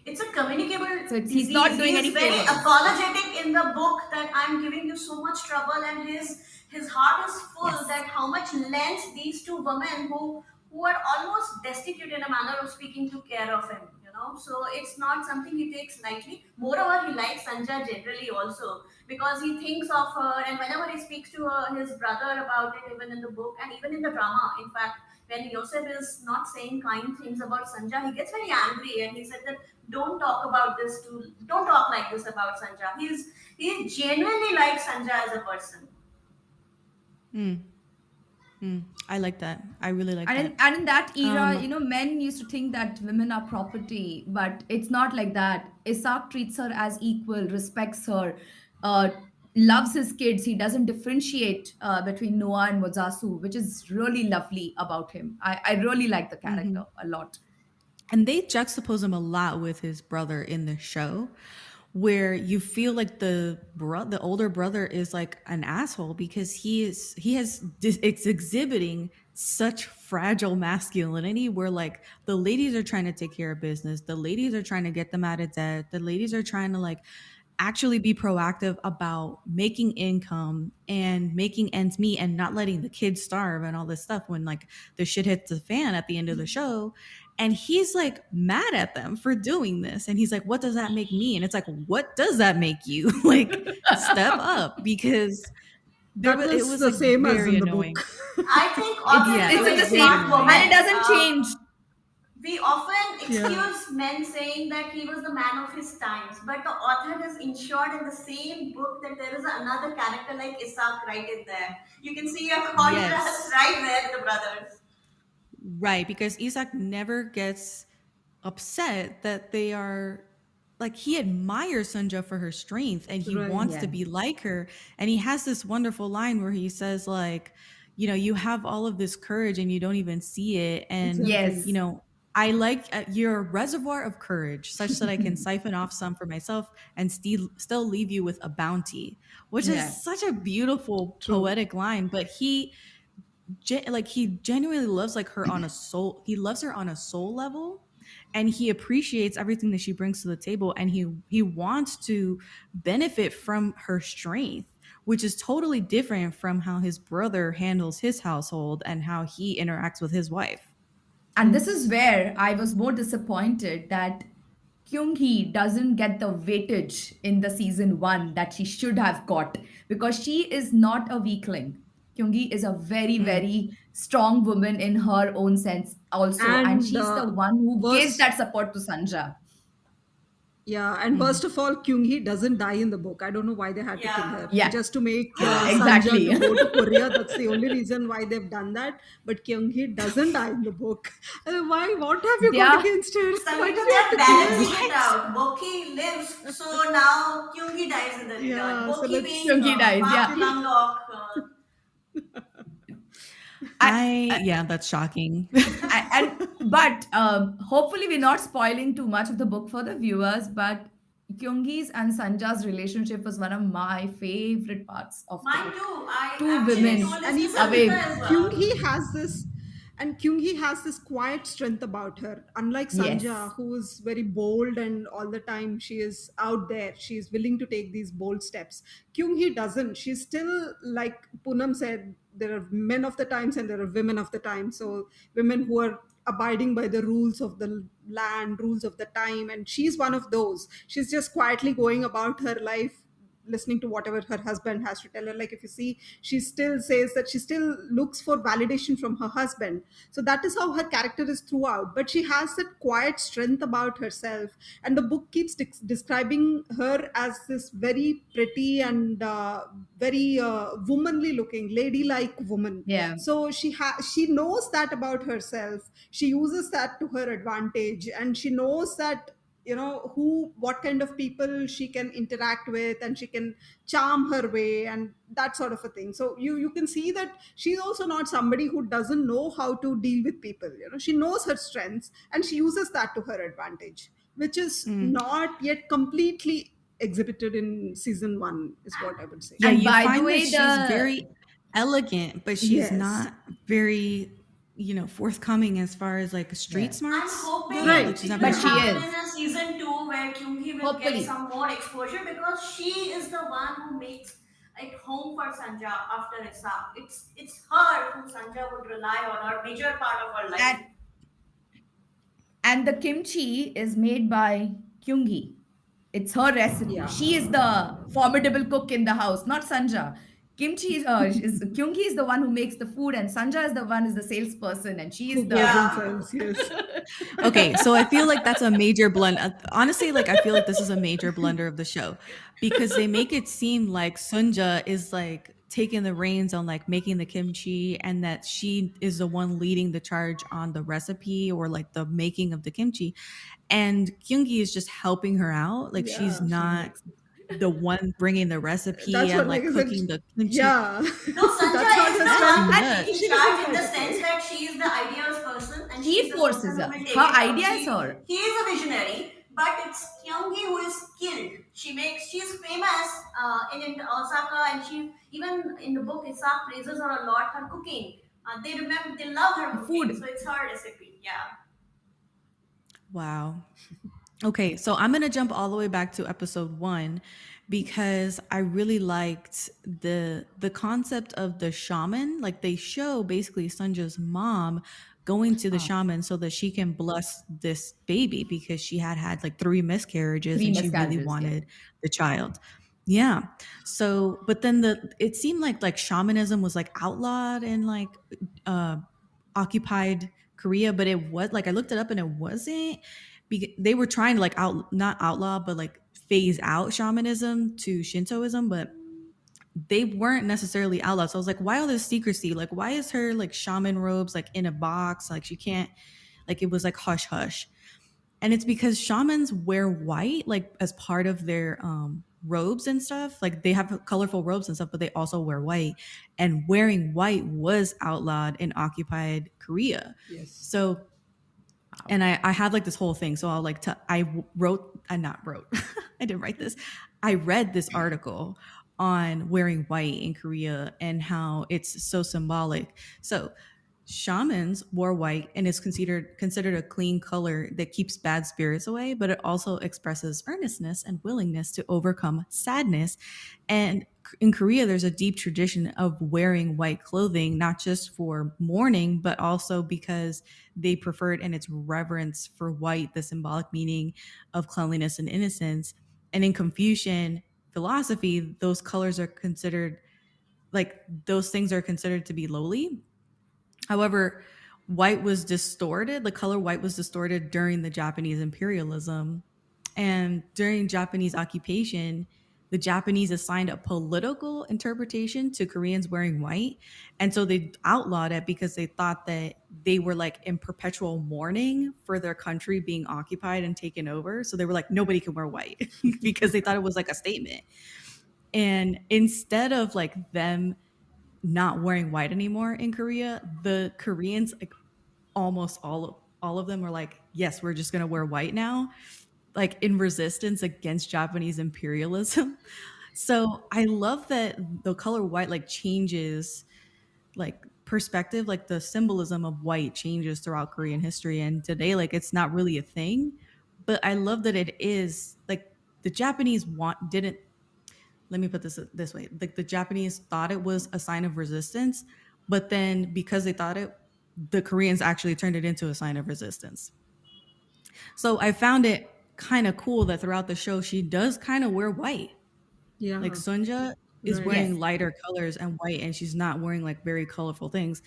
it's a communicable So he's disease. not doing He any is very favors. apologetic in the book that I'm giving you so much trouble, and his heart is full Yes. that how much length these two women who are almost destitute in a manner of speaking took care of him. So it's not something he takes lightly. Moreover, he likes Sanja generally also because he thinks of her, and whenever he speaks to his brother about it, even in the book and even in the drama, in fact, when Yosef is not saying kind things about Sanja, he gets very angry and he said that don't talk about this to don't talk like this about Sanja. He genuinely likes Sanja as a person. Mm, I like that. I really like And that. in that era, Um, men used to think that women are property, but it's not like that. Isaac treats her as equal, respects her, uh, loves his kids. He doesn't differentiate between Noah and Wazasu, which is really lovely about him. I really like the character mhm. a lot. And they juxtapose him a lot with his brother in the show, where you feel like the older brother is like an asshole because it's exhibiting such fragile masculinity where like the ladies are trying to take care of business, the ladies are trying to get them out of debt, the ladies are trying to like actually be proactive about making income and making ends meet and not letting the kids starve and all this stuff when like the shit hits the fan at the end of the show. And he's like mad at them for doing this. And he's like, what does that make me? And it's like, what does that make you? Like, step up because That it was was the like same as very in the annoying. book. I think It's author Yeah, is it it's a in was the very very same, smart annoying. and it woman. doesn't change. We often Yeah. excuse men saying that he was the man of his times, but the author has ensured in the same book that there is another character like Isaac right in there. You can see a contrast Yes. right there with the brothers. Right, because Isak never gets upset that they are like he admires Sunja for her strength and he Right. wants to Yeah. be like her. And he has this wonderful line where he says, like, you have all of this courage and you don't even see it. And, Exactly. Yes. I like your reservoir of courage such that I can siphon off some for myself and still leave you with a bounty, which is Yeah. such a beautiful True. poetic line. But he genuinely loves like her on a soul he loves her on a soul level, and he appreciates everything that she brings to the table, and he wants to benefit from her strength, which is totally different from how his brother handles his household and how he interacts with his wife. And this is Yes. where I was more disappointed that Kyung Hee doesn't get the weightage in the season one that she should have got, because she is not a weakling. Kyung Hee is a very, Mm. very strong woman in her own sense, also. And And she's the one who gives worst, that support to Sanja. yeah, and Mhm. worst of all, Kyung Hee doesn't die in the book. I don't know why they had to kill Yeah. her. Yeah, Just to make yeah, Sanja exactly. to go to Korea. That's the only reason why they've done that. But Kyung Hee doesn't die in the book. Why? What have you got Yeah. against her? Why Sangeetha, did you have they're to kill her? balancing it What? out. Boki lives, so now Kyungi dies in the return. Yeah, so Boki let's being Kyung Hee dies, Park yeah. keep. Langok. I, Yeah, that's shocking. and but hopefully we're not spoiling too much of the book for the viewers, but Kyunggi's and Sanja's relationship was one of my favorite parts of the Mine book. too. I Two actually women told this And to even Sangeetha away. as Kyung well. Hee has this, and Kyung Hee has this quiet strength about her. Unlike Yes. Sanja, who is very bold and all the time she is out there, she is willing to take these bold steps. Kyung Hee doesn't. She's still, like Poonam said, there are men of the times and there are women of the time. So women who are abiding by the rules of the land, rules of the time, and she's one of those. She's just quietly going about her life, listening to whatever her husband has to tell her. Like if you see, she still says that she still looks for validation from her husband. So that is how her character is throughout, but she has that quiet strength about herself. And the book keeps describing her as this very pretty and very womanly looking ladylike woman. Yeah. So she knows that about herself. She uses that to her advantage, and she knows that who what kind of people she can interact with, and she can charm her way and that sort of a thing. So you can see that she's also not somebody who doesn't know how to deal with people. She knows her strengths and she uses that to her advantage, which is Mm. not yet completely exhibited in season 1, is what I would say. Yeah, And you by the find that way, she's the very elegant, but she's Yes. not very, forthcoming as far as like street yeah, I'm smarts go. hoping Like Right. she's it not will but very she happen articulate. in is. a season 2 where Kyunghee will get Hopefully. some more exposure because she is the one who makes it home for Sanja after Isa. It's her who Sanja would rely on, or major part of her life. And the kimchi is made by Kyungi. It's her recipe. Yeah. She is the formidable cook in the house, not Sanja. Kyungi is the one who makes the food, and Sanja is the one is the salesperson, and she Who is goes the and Yeah. sells? Yes. Okay, so I feel like that's a major blunder. Honestly, like I feel like this is a major blunder of the show because they make it seem like Sunja is like taking the reins on like making the kimchi and that she is the one leading the charge on the recipe or like the making of the kimchi. And Kyungi is just helping her out. Like she's Yeah. she not makes the one bringing the recipe That's what, and like like I said. cooking the kimchi. Yeah. No, Sanja That's not is her the That's strength. one nuts. taking She doesn't charge in try the to sense cook. that she is the ideas person and she he is the forces person who her. will take Her it out. idea is her. He is a visionary, but it's Kyungi who is skilled. She's famous in Osaka, and she even in the book Isak praises her a lot. Her cooking, they love her The cooking, food. so it's her recipe. Yeah. Wow. Okay, so I'm gonna jump all the way back to episode 1 because I really liked the concept of the shaman. Like they show basically Sunja's mom going to the Ah, shaman so that she can bless this baby because she had had like 3 miscarriages three and she really miscarriages. Yeah. wanted the child. Yeah. So, but then it seemed like shamanism was like outlawed in like uh occupied Korea, but it was like I looked it up and it wasn't. They were trying to like not outlaw, but like phase out shamanism to Shintoism, but they weren't necessarily outlawed. So I was like, why all this secrecy? Like, why is her like shaman robes like in a box? Like she can't, like it was like hush hush. And it's because shamans wear white like as part of their robes and stuff. Like they have colorful robes and stuff, but they also wear white. And wearing white was outlawed in occupied Korea. Yes. So and I had like this whole thing. So I'll like, I not wrote, I didn't write this. I read this article on wearing white in Korea and how it's so symbolic. So shamans wore white and is considered a clean color that keeps bad spirits away, but it also expresses earnestness and willingness to overcome sadness. And in Korea, there's a deep tradition of wearing white clothing, not just for mourning, but also because they prefer it in its reverence for white, the symbolic meaning of cleanliness and innocence. And in Confucian philosophy, those colors are considered like those things are considered to be lowly. However, white was distorted, the color white was distorted during the Japanese imperialism. And during Japanese occupation, the Japanese assigned a political interpretation to Koreans wearing white. And so they outlawed it because they thought that they were like in perpetual mourning for their country being occupied and taken over. So they were like, nobody can wear white because they thought it was like a statement. And instead of like them not wearing white anymore in Korea, the Koreans like almost all of them were like, yes, we're just gonna wear white now, like in resistance against Japanese imperialism. So I love that the color white like changes like perspective, like the symbolism of white changes throughout Korean history. And today, like it's not really a thing, but I love that it is like the Japanese didn't let me put this way, like the Japanese thought it was a sign of resistance, but then because they thought it, the Koreans actually turned it into a sign of resistance. So I found it kind of cool that throughout the show she does kind of wear white. Yeah. Like Sunja is Right. wearing Yes. lighter colors and white, and she's not wearing like very colorful things.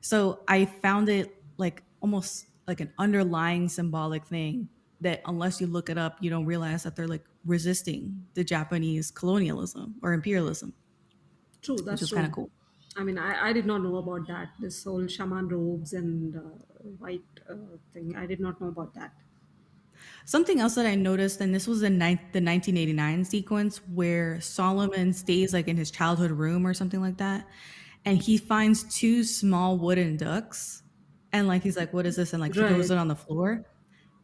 So I found it like almost like an underlying symbolic thing that unless you look it up, you don't realize that they're like resisting the Japanese colonialism or imperialism, True. which That's is kind true. of cool. I mean, I did not know about that. This whole shaman robes and white thing. I did not know about that. Something else that I noticed, and this was in the 1989 sequence where Solomon stays like in his childhood room or something like that, and he finds 2 small wooden ducks, and like he's like, "What is this?" And like throws Right. it on the floor.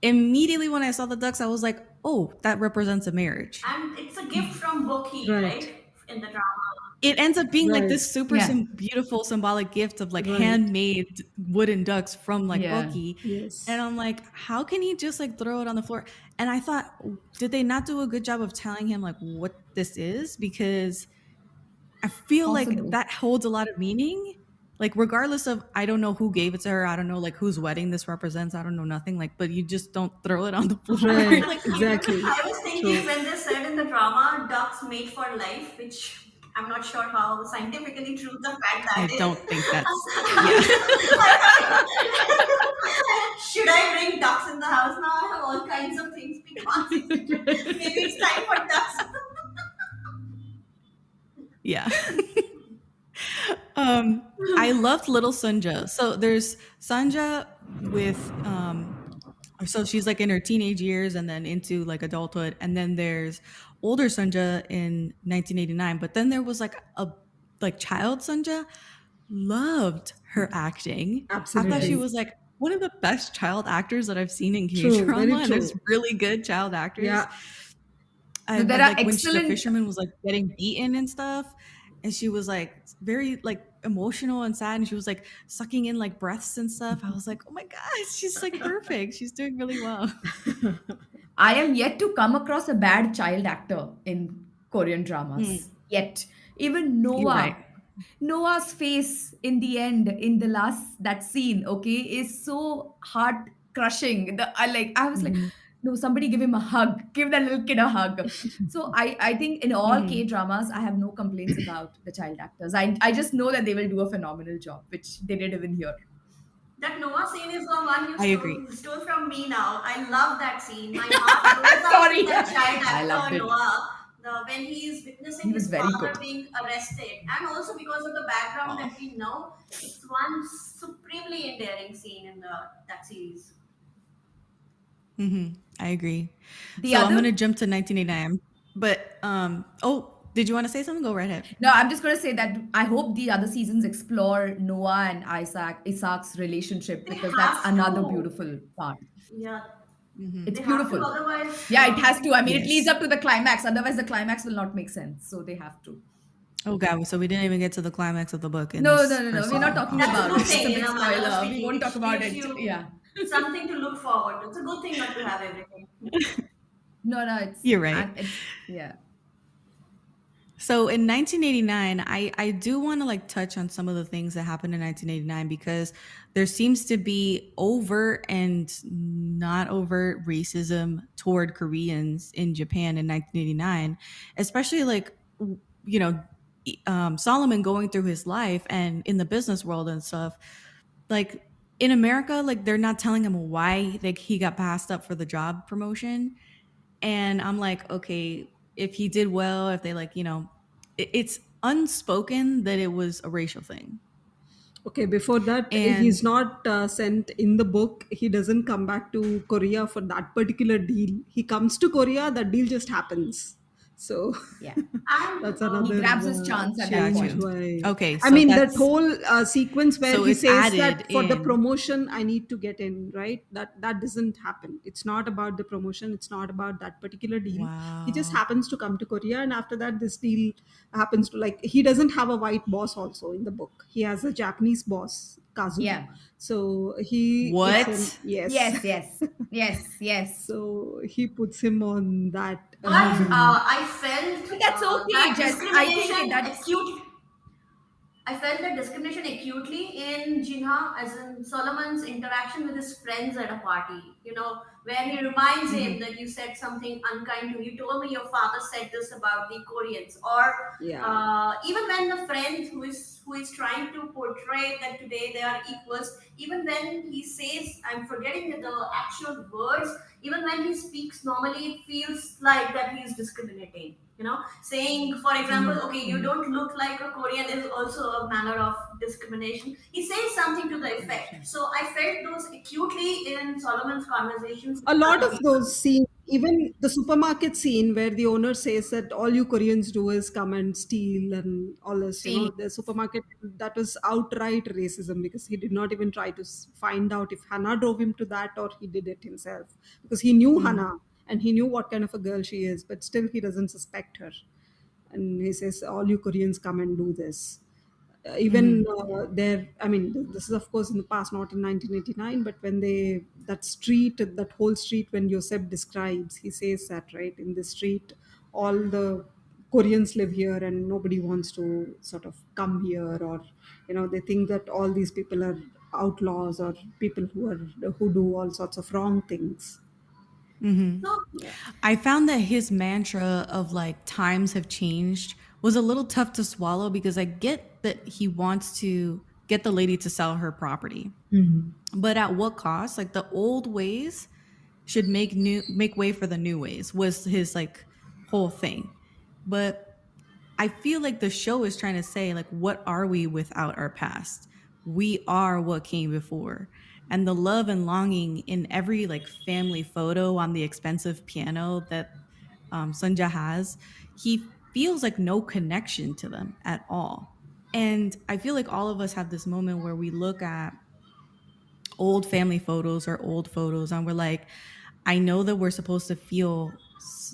Immediately when I saw the ducks, I was like, "Oh, that represents a marriage." And it's a gift from Boki, Right. right? In the drama. It ends up being like Right. this super Yeah. beautiful symbolic gift of like Right. handmade wooden ducks from like Yeah. Bucky. Yes. And I'm like, how can he just like throw it on the floor? And I thought, did they not do a good job of telling him like what this is? Because I feel like Possible. that holds a lot of meaning. Like regardless of, I don't know who gave it to her. I don't know like whose wedding this represents. I don't know nothing. Like, but you just don't throw it on the floor. Right. Like, Exactly. I was thinking True. when they said in the drama, ducks made for life, which I'm not sure how scientifically true the fact I that is. don't think that's yeah. Should I bring ducks in the house now? I have all kinds of things being constituted. Maybe it's time for ducks. Yeah. I loved little Sunja. So there's Sanja with so she's like in her teenage years and then into like adulthood, and then there's older Sunja in 1989, but then there was like a like child Sunja. Loved her acting. I thought she Absolutely. was like one of the best child actors that I've seen in True, very K-drama, and there's true. really good child actors. Yeah, I There but are like when the excellent. fisherman was like getting beaten and stuff, and she was like very like emotional and sad, and she was like sucking in like breaths and stuff. I was like, oh my god, she's like perfect. She's doing really well. I am yet to come across a bad child actor in Korean dramas. Yet. Even You're right. Noah's face in the end, in the last that scene, okay, is so heart crushing. I was like, Mhm. no, somebody give him a hug, give that little kid a hug. So I think in all Mhm. K dramas, I have no complaints about the child actors. I just know that they will do a phenomenal job, which they did even here. That Noah scene is the one I agree. stole from me now. I love that scene. My heart goes out to Sorry, that child I loved actor it. Noah. When he is witnessing He was his very father good. being arrested, and also because of the background that we know, it's one supremely endearing scene in that series. I agree. The So I'm other gonna jump to 1989, but oh, did you want to say something? Go right ahead. No, I'm just going to say that I hope the other seasons explore Noah and Isaac's relationship, They because that's have another to. beautiful part. Yeah, It's they have to. beautiful. Otherwise, Yeah, it has to. I mean, it leads Yes. up to the climax. Otherwise, the climax will not make sense. So they have to. Oh god, so we didn't even get to the climax of the book in No, this no, no, no. first We're not season. talking that's a about good it. It's a thing, big manner spoiler. We speaking, won't talk which about gives it. you Yeah. something to look forward to. It's a good thing not to have everything. No, no, it's You're right. and it's yeah. So in 1989, I do want to like touch on some of the things that happened in 1989, because there seems to be overt and not overt racism toward Koreans in Japan in 1989, especially like you know Solomon going through his life and in the business world and stuff. Like in America, like they're not telling him why like he got passed up for the job promotion. And I'm like, okay, if he did well, if they like, it's unspoken that it was a racial thing. okay, before that, And he's not sent in the book. He doesn't come back to Korea for that particular deal. He comes to Korea, that deal just happens. So Yeah. And that's He another grabs his chance at that got change. you. point. Why? Okay, I so mean, that that's whole sequence where so he it's says added that for the in. promotion I need to get in, right? That doesn't happen. It's not about the promotion. It's not about that particular deal. He just Wow. happens to come to Korea, and after that, this deal happens to, like, he doesn't have a white boss. Also in the book, he has a Japanese boss, Kazu. Yeah. So he puts him, What? yes. Yes, yes. Yes, yes. So he puts him on that. but I felt That's okay, that Jess. I think discrimination that's acute. I felt that discrimination acutely in Jin Ha, as in Solomon's interaction with his friends at a party. Where he reminds him that you said something unkind to me. You told me your father said this about the Koreans, or Yeah. even when the friend who is trying to portray that today they are equals. Even when he says, I'm forgetting the actual words. Even when he speaks normally, it feels like that he is discriminating. Saying, for example, okay, you don't look like a Korean is also a manner of discrimination. He says something to the effect. So I felt those acutely in Solomon's conversations with A lot other of people. those scenes, even the supermarket scene where the owner says that all you Koreans do is come and steal and all this, still the supermarket, that was outright racism, because he did not even try to find out if Hannah drove him to that or he did it himself, because he knew Hannah and he knew what kind of a girl she is, but still he doesn't suspect her. And he says, all you Koreans come and do this. Even there, I mean, this is of course in the past, not in 1989, but when that street, that whole street, when Joseph describes, he says that, right, in the street all the Koreans live here and nobody wants to sort of come here, or they think that all these people are outlaws or people who do all sorts of wrong things. So Yeah. I found that his mantra of like times have changed was a little tough to swallow because I get that he wants to get the lady to sell her property. But at what cost? Like the old ways should make way for the new ways was his like whole thing. But I feel like the show is trying to say like what are we without our past? We are what came before. And the love and longing in every like family photo on the expensive piano that Sunja has, he feels like no connection to them at all. And I feel like all of us have this moment where we look at old family photos or old photos and we're like, I know that we're supposed to feel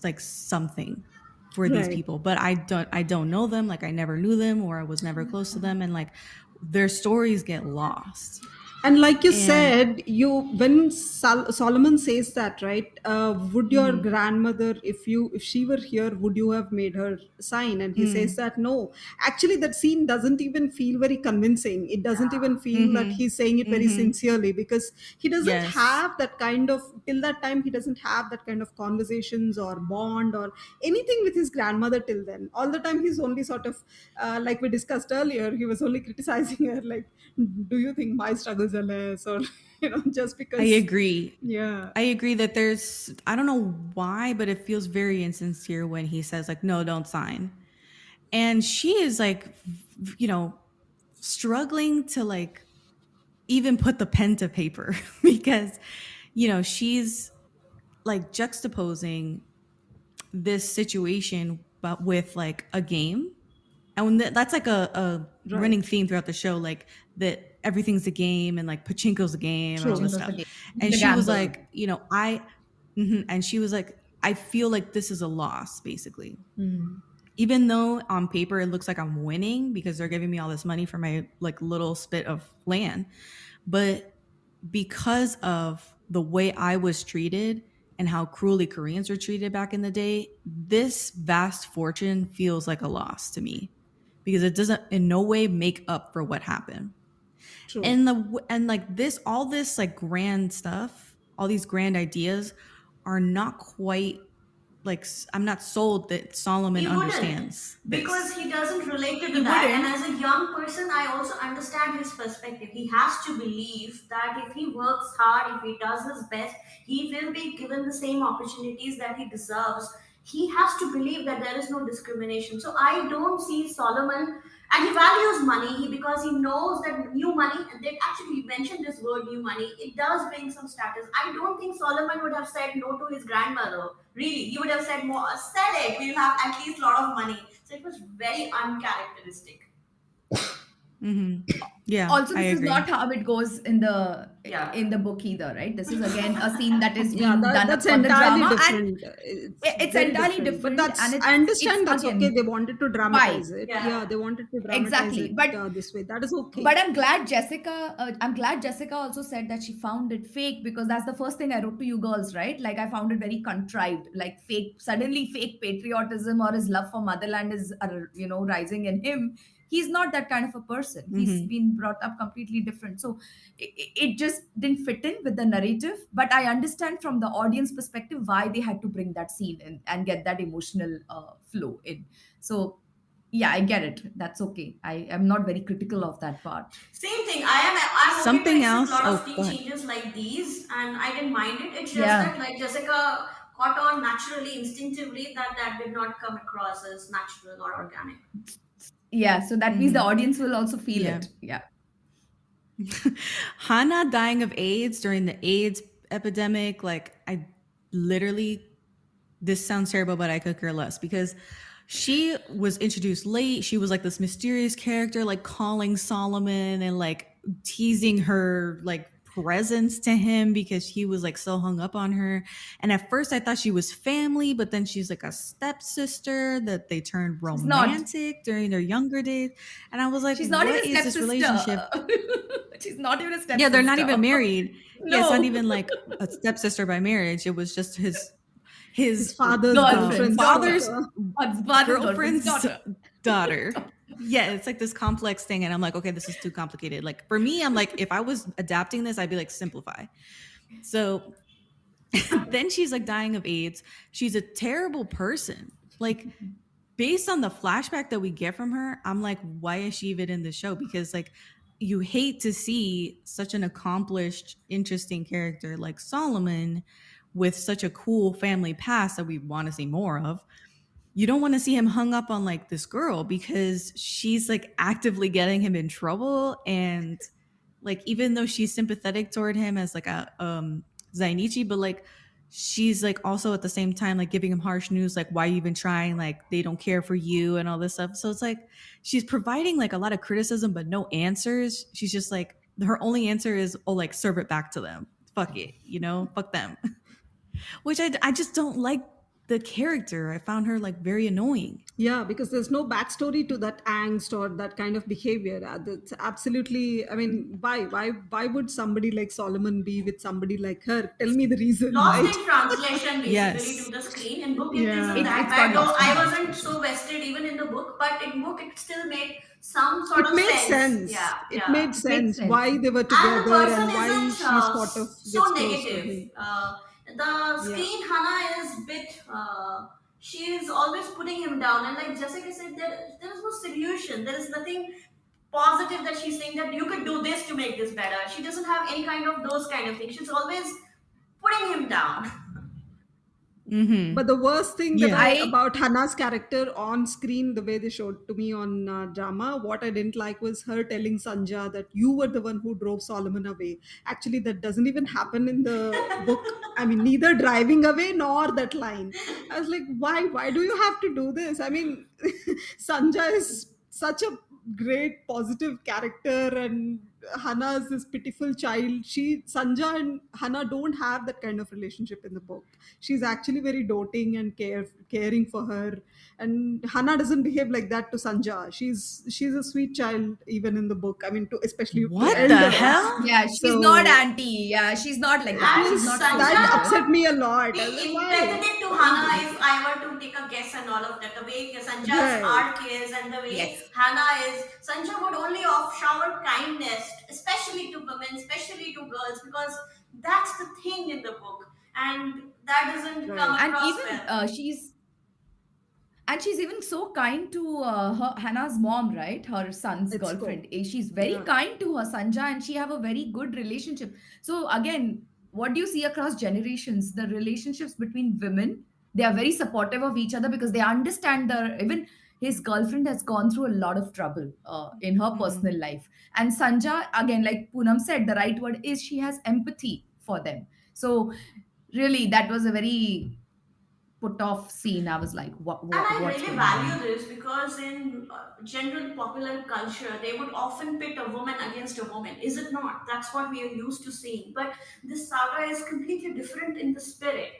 like something for these Right. people, but I don't know them. Like I never knew them or I was never close to them. And like their stories get lost. And like you And said, when Solomon says that, right? Would your mhm, grandmother, if she were here, would you have made her sign? And he says mm, that no. Actually, that scene doesn't even feel very convincing. It doesn't even feel that mhm, he's saying it very mhm, sincerely, because he doesn't yes, have that kind of, till that time he doesn't have that kind of conversations or bond or anything with his grandmother till then. All the time he's only sort of, like we discussed earlier, he was only criticizing her, like, do you think my struggles are less, or just I because. agree. Yeah. I agree that I don't know why, but it feels very insincere when he says like, no, don't sign. And she is like, struggling to like even put the pen to paper because, she's like juxtaposing this situation, but with like a game. And that's like a Right. running theme throughout the show, like that everything's a game and like Pachinko's a game and all this True. Pachinko's the stuff. game. And The she was gamble. like, and she was like, I feel like this is a loss, basically. Even though on paper it looks like I'm winning because they're giving me all this money for my like little spit of land. But because of the way I was treated and how cruelly Koreans were treated back in the day, this vast fortune feels like a loss to me because it doesn't in no way make up for what happened. True. And like this, all this like grand stuff, all these grand ideas are not quite like I'm not sold that Solomon He wouldn't, understands because this. he doesn't relate to He that. And wouldn't. as a young person, I also understand his perspective. He has to believe that if he works hard, if he does his best, he will be given the same opportunities that he deserves. He has to believe that there is no discrimination. So I don't see Solomon, and he values money because he knows that new money, and they actually mentioned this word new money, it does bring some status. I don't think Solomon would have said no to his grandmother. Really, he would have said more, sell it, we'll have at least a lot of money. So it was very uncharacteristic. Yeah, Also, I this is agree. not how it goes Yeah. in the book either, right? This is again a scene that is Yeah, being done that's for the entirely drama, and different. It's it's very entirely different. But different, and I it's understand that's okay. again They wanted to why. dramatize it. Yeah. Yeah, they wanted to dramatize Exactly. it But this way. That is okay. I'm glad Jessica also said that she found it fake, because that's the first thing I wrote to you girls, right? Like I found it very contrived, like suddenly fake patriotism or his love for motherland is, rising in him. He's not that kind of a person. He's Mm-hmm. been brought up completely different. So it just didn't fit in with the narrative. But I understand from the audience perspective why they had to bring that scene in and get that emotional flow in. So yeah, I get it. That's okay. I am not very critical of that part. Same thing. I'm okay to Something accept a else. lot of Oh, scene go ahead. changes like these, and I didn't mind it. It's just Yeah. that like Jessica caught on naturally, instinctively, that did not come across as natural or organic. Yeah. So that means the Mm-hmm. audience will also feel Yeah. it. Yeah. Hannah dying of AIDS during the AIDS epidemic, like I literally, this sounds terrible, but I could care less because she was introduced late. She was like this mysterious character, like calling Solomon and like teasing her like presence to him because he was like so hung up on her. And at first I thought she was family, but then she's like a stepsister that they turned She's not. romantic during their younger days. And I was like, She's not what even is this relationship? stepsister. She's not even a Yeah, they're not stepsister. even married. Yeah, it's not No. even like a stepsister by marriage. It was just his His father's Girlfriend's girlfriend's daughter. father's daughter. Girlfriend's girlfriend's daughter. daughter. Yeah, it's like this complex thing. And I'm like, okay, this is too complicated. Like for me, I'm like, if I was adapting this, I'd be like, simplify. So then she's like dying of AIDS. She's a terrible person. Like based on the flashback that we get from her, I'm like, why is she even in the show? Because like you hate to see such an accomplished, interesting character like Solomon with such a cool family past that we want to see more of. You don't want to see him hung up on like this girl because she's like actively getting him in trouble. And like even though she's sympathetic toward him as like a Zainichi, but like she's like also at the same time like giving him harsh news, like why are you even trying, like they don't care for you and all this stuff. So it's like she's providing like a lot of criticism but no answers. She's just like her only answer is, oh, like serve it back to them, fuck it, you know, fuck them. Which I just don't like the character. I found her like very annoying. Yeah, because there's no backstory to that angst or that kind of behavior. That's absolutely. I mean, why would somebody like Solomon be with somebody like her? Tell me the reason, Lost right? in translation basically Yes. to the screen. In book it Yeah. isn't that It's bad, got though lost in I wasn't translation. so vested even in the book, but in book it still made some sort It of made sense. sense. Yeah, It yeah. made It makes sense sense. why they were And the together person and why isn't she sort of so gets close to negative. him. The Yeah. screen Hannah is bit. She is always putting him down, and like Jessica said, there is no solution. There is nothing positive that she's saying that you could do this to make this better. She doesn't have any kind of those kind of things. She's always putting him down. Mm-hmm. But the worst thing that Yeah. about Hannah's character on screen, the way they showed to me on drama, what I didn't like was her telling Sanja that you were the one who drove Solomon away. Actually, that doesn't even happen in the book. I mean, neither driving away nor that line. I was like, why? Why do you have to do this? I mean, Sanja is such a great positive character, and Hannah is this pitiful child. Sanja and Hannah don't have that kind of relationship in the book. She's actually very doting and caring for her, and Hannah doesn't behave like that to Sanja. She's a sweet child even in the book. I mean, especially to What the elders. hell? Yeah, she's So- not auntie. Yeah, she's not like that. And She's not Sanja- That so upset me a lot. I was Be like, why? empathetic to Hannah if I were to take a guess and all of that. The way Sanja's Right. arc is and the way Yes. Hannah is. Sanja would only shower kindness, especially to women, especially to girls, because that's the thing in the book. And that doesn't Right. come and across even well. she's even so kind to her Hannah's mom, right? Her son's It's girlfriend. cool. She's very Yeah. kind to her Sanja, and she have a very good relationship. So again, what do you see across generations? The relationships between women, they are very supportive of each other because they understand even his girlfriend has gone through a lot of trouble in her personal life. And Sanja, again, like Poonam said, the right word is she has empathy for them. So really, that was a very put off scene. I was like, And I what's really going value on? this because in general popular culture, they would often pit a woman against a woman. Is it not? That's what we are used to seeing. But this saga is completely different in the spirit.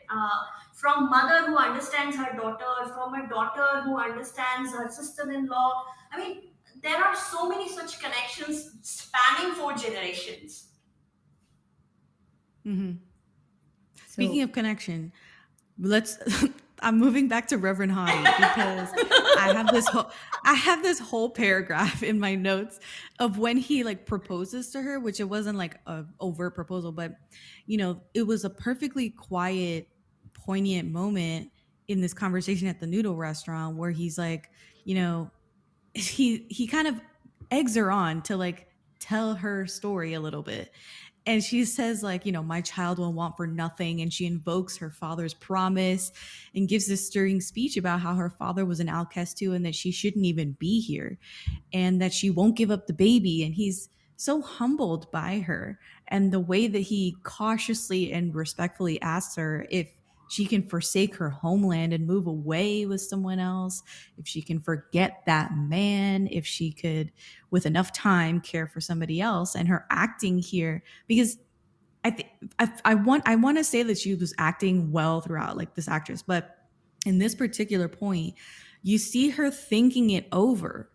From mother who understands her daughter, from a daughter who understands her sister-in-law. I mean, there are so many such connections spanning 4 generations. Mm-hmm. So, Speaking of connection, let's. I'm moving back to Reverend Hottie because I have this whole paragraph in my notes of when he like proposes to her, which it wasn't like a overt proposal, but you know, it was a perfectly quiet, poignant moment in this conversation at the noodle restaurant where he's like, you know, he kind of eggs her on to like tell her story a little bit. And she says like, you know, my child will want for nothing, and she invokes her father's promise and gives this stirring speech about how her father was an outcast too, and that she shouldn't even be here, and that she won't give up the baby. And he's so humbled by her, and the way that he cautiously and respectfully asks her if she can forsake her homeland and move away with someone else, if she can forget that man, if she could, with enough time, care for somebody else. And her acting here, because I think I want to say that she was acting well throughout, like this actress, but in this particular point, you see her thinking it over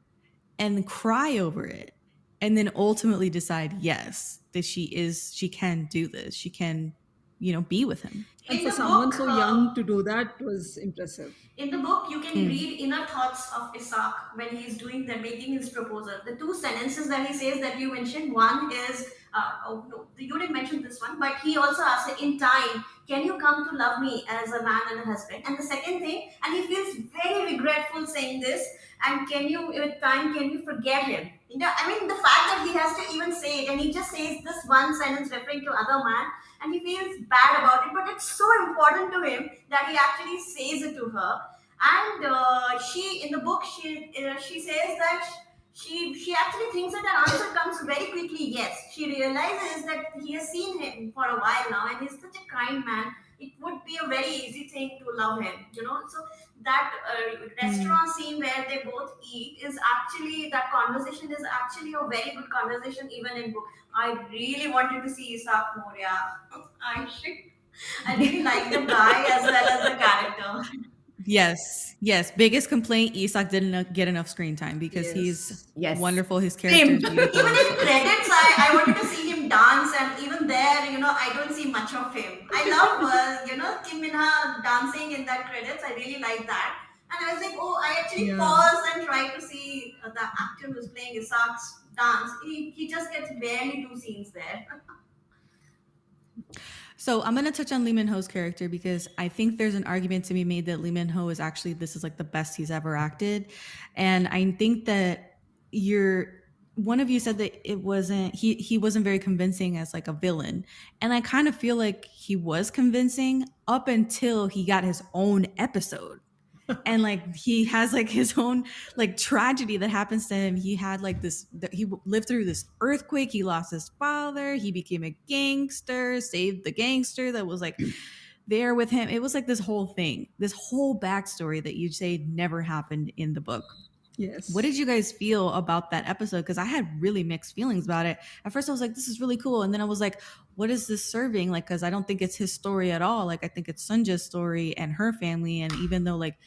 and cry over it, and then ultimately decide yes, that she can do this, she can, you know, be with him. And In for the someone book, so young to do that was impressive. In the book, you can read inner thoughts of Isaac when he's doing the making his proposal. The 2 sentences that he says that you mentioned, one is, oh no, you didn't mention this one, but he also asks, in time, Can you come to love me as a man and a husband? And the second thing, and he feels very regretful saying this, and can you, with time, can you forget him? I mean, the fact that he has to even say it, and he just says this one sentence referring to other man, and he feels bad about it, but it's so important to him that he actually says it to her. And she, in the book, she says that she actually thinks that an answer comes very quickly. Yes, she realizes that he has seen him for a while now, and he's such a kind man. It would be a very easy thing to love him. So that restaurant scene where they both eat is actually, that conversation is actually a very good conversation even in book. I really wanted to see Isaac more. Yeah, I really like the guy as well as the character. Yes. Biggest complaint: Isak didn't get enough screen time because he's Yes. wonderful. His character is beautiful. Even in credits, I wanted to see him dance, and even there, I don't see much of him. I love, Kim Min Ha dancing in that credits. I really like that. And I was like, oh, I actually paused and tried to see the actor who's playing Isak's dance. He just gets barely 2 scenes there. So I'm going to touch on Lee Min-ho's character because I think there's an argument to be made that Lee Min-ho is actually, this is like the best he's ever acted. And I think that one of you said that he wasn't very convincing as like a villain. And I kind of feel like he was convincing up until he got his own episode. And like he has like his own like tragedy that happens to him. He had like he lived through this earthquake. He lost his father. He became a gangster, saved the gangster that was like there with him. It was like this whole thing, this whole backstory that you'd say never happened in the book. Yes. What did you guys feel about that episode? Because I had really mixed feelings about it. At first I was like, this is really cool. And then I was like, what is this serving? Like, because I don't think it's his story at all. Like, I think it's Sunja's story and her family. And even though like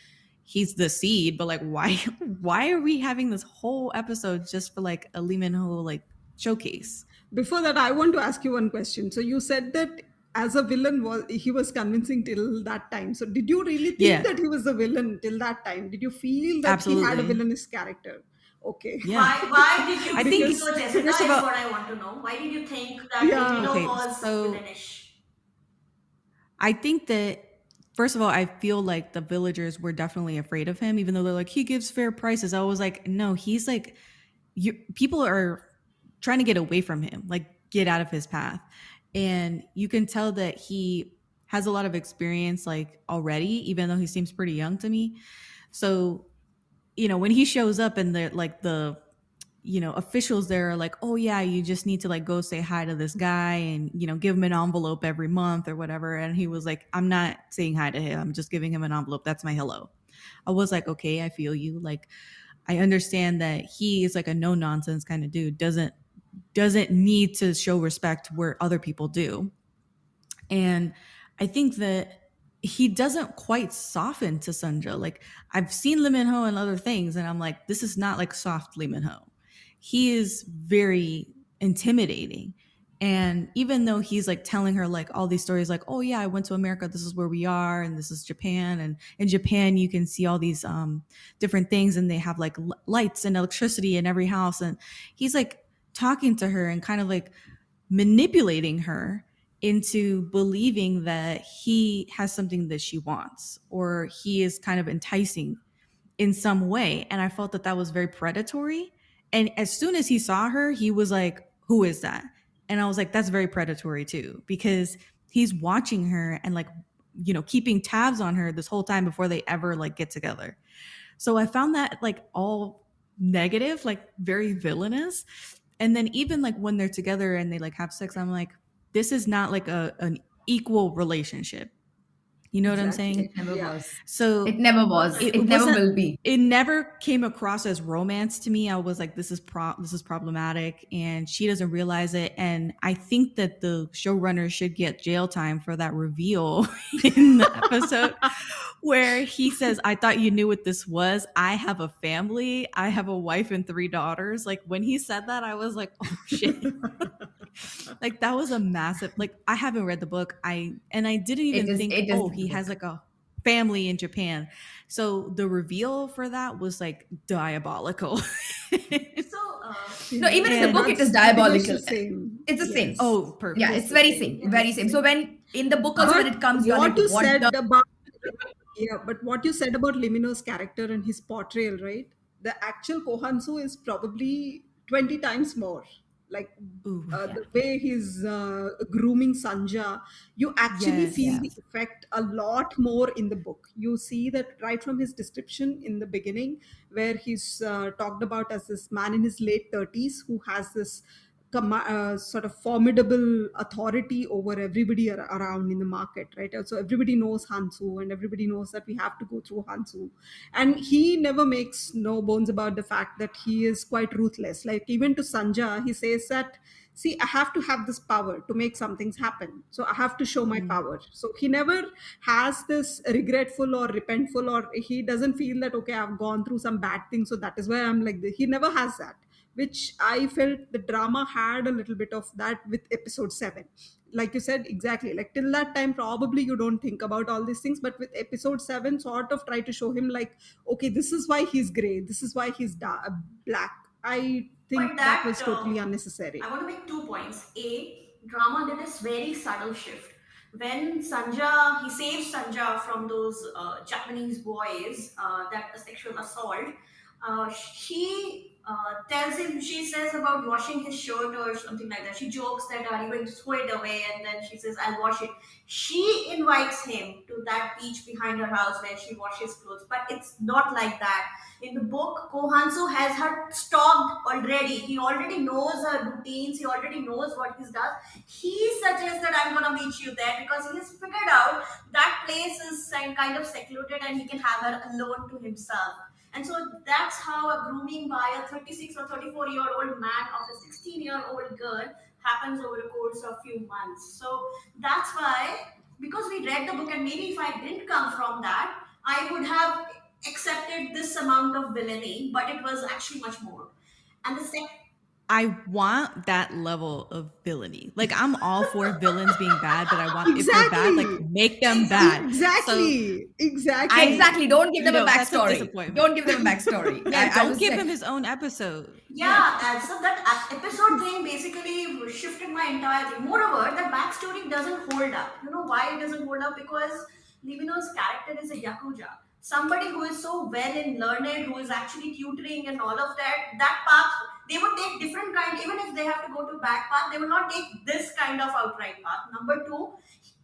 he's the seed, but like why are we having this whole episode just for like a Lee Min-ho like showcase? Before that, I want to ask you one question. So you said that as a villain, he was convincing till that time. So did you really think that he was a villain till that time? Did you feel that he had a villainous character? Okay. Yeah. Why did you think think so, Jessica? That's what I want to know. Why did you think that Minal was villainish? I think that, first of all, I feel like the villagers were definitely afraid of him, even though they're like, he gives fair prices. I was like, no, he's like, people are trying to get away from him, like get out of his path. And you can tell that he has a lot of experience like already, even though he seems pretty young to me. So, when he shows up and the officials there are like, oh yeah, you just need to like go say hi to this guy and, give him an envelope every month or whatever. And he was like, I'm not saying hi to him. I'm just giving him an envelope. That's my hello. I was like, okay, I feel you. Like, I understand that he is like a no nonsense kind of dude. Doesn't need to show respect where other people do. And I think that he doesn't quite soften to Sunja. Like, I've seen Lee Min-ho and other things, and I'm like, this is not like soft Lee Min-ho. He is very intimidating. And even though he's like telling her like all these stories, like, oh yeah, I went to America, this is where we are, and this is Japan, and in Japan you can see all these different things, and they have like lights and electricity in every house, and he's like talking to her and kind of like manipulating her into believing that he has something that she wants, or he is kind of enticing in some way. And I felt that was very predatory. And as soon as he saw her, he was like, who is that? And I was like, that's very predatory too, because he's watching her and like, keeping tabs on her this whole time before they ever like get together. So I found that like all negative, like very villainous. And then even like when they're together and they like have sex, I'm like, this is not like an equal relationship. You know what I'm saying? It never was. So it never was. It never will be. It never came across as romance to me. I was like, this is problematic, and she doesn't realize it. And I think that the showrunner should get jail time for that reveal in the episode where he says, I thought you knew what this was. I have a family. I have a wife and 3 daughters. Like, when he said that, I was like, oh shit. Like, that was a massive, like, I haven't read the book. I didn't even think, he has like a family in Japan. So the reveal for that was like diabolical. So, No, even in the Yes, book, it is that's pretty much diabolical. the same. It's the same. Yes. Oh, Yeah, perfect. It is it's the very same. same, It very is the same. So same. when in the book also when But it comes, you're what like, you what said the about yeah, but what you said about Limino's character and his portrayal, right? The actual Kohansu is probably 20 times more. Like Ooh, yeah, the way he's grooming Sanja, you actually feel yes. yeah. the effect a lot more in the book. You see that right from his description in the beginning, where he's talked about as this man in his late 30s who has this sort of formidable authority over everybody around in the market, right? So everybody knows Hansu and everybody knows that we have to go through Hansu. And he never makes no bones about the fact that he is quite ruthless. Like even to Sanja, he says that, see, I have to have this power to make some things happen. So I have to show my Mm. power. So he never has this regretful or repentful, or he doesn't feel that, okay, I've gone through some bad thing. So that is why I'm like this. He never has that, which I felt the drama had a little bit of that with episode 7. Like you said, exactly. Like till that time, probably you don't think about all these things, but with episode 7, sort of try to show him like, okay, this is why he's gray, this is why he's black. I but think that that was totally unnecessary. I want to make 2 points. A, drama did this very subtle shift. When Sanja, he saves Sanja from those Japanese boys that a sexual assault. She tells him, she says about washing his shirt or something like that. She jokes that are you going to throw it away, and then she says, I'll wash it. She invites him to that beach behind her house where she washes clothes, but it's not like that. In the book, Kohansu has her stalked already. He already knows her routines. He already knows what he does. He suggests that I'm gonna meet you there because he has figured out that place is kind of secluded and he can have her alone to himself. And so that's how a grooming by a 36 or 34-year-old man of a 16-year-old girl happens over a course of few months. So that's why, because we read the book, and maybe if I didn't come from that, I would have accepted this amount of villainy, but it was actually much more. And the second, I want that level of villainy. Like I'm all for villains being bad, but I want if they're bad, like Exactly. make them bad. So Exactly. Exactly. I, Exactly. Don't give them a that's a backstory. disappointment. Don't give them a backstory. Yeah, I don't was give like, him his own episode. yeah, so that episode thing basically shifted my entire thing. Moreover, the backstory doesn't hold up. You know why it doesn't hold up? Because Livino's character is a yakuza, somebody who is so well in learned, who is actually tutoring and all of that. That path they would take different kind. Even if they have to go to back path, they will not take this kind of outright path. Number two,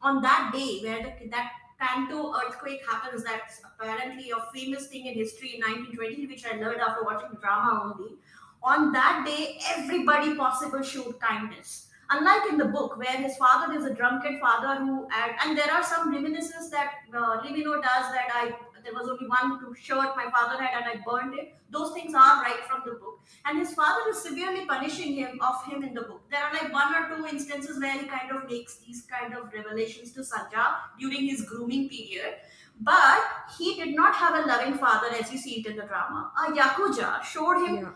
on that day where that Kanto earthquake happens, that's apparently a famous thing in history in 1920, which I learned after watching drama only. On that day, everybody possible showed kindness. Unlike in the book, where his father is a drunken father and there are some reminiscences that Livino does that there was only one shirt my father had and I burned it. Those things are right from the book. And his father is severely punishing him in the book. There are like one or two instances where he kind of makes these kind of revelations to Sanja during his grooming period. But he did not have a loving father as you see it in the drama. A Yakuza showed him Yeah.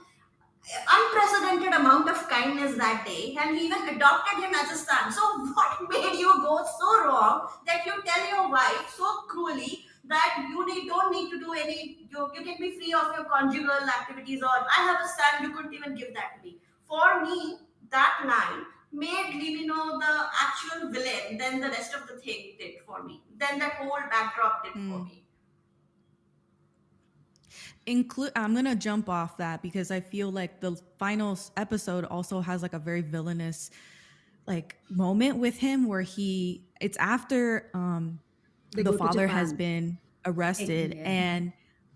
unprecedented amount of kindness that day, and he even adopted him as a son. So what made you go so wrong that you tell your wife so cruelly that don't need to do any, you can be free of your conjugal activities, or I have a son, you couldn't even give that to me. For me, that line made Limino the actual villain, then the rest of the thing did for me, then that whole backdrop did for Mm. me. I'm gonna jump off that because I feel like the final episode also has like a very villainous like moment with him where it's after They the go to father has Japan. been arrested yeah, and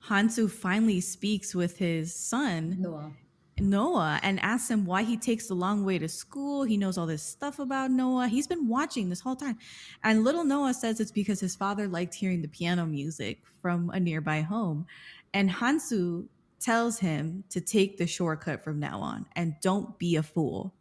Hansu finally speaks with his son Noah. Noah and asks him why he takes the long way to school. He knows all this stuff about Noah. He's been watching this whole time. And little Noah says it's because his father liked hearing the piano music from a nearby home. And Hansu tells him to take the shortcut from now on and don't be a fool.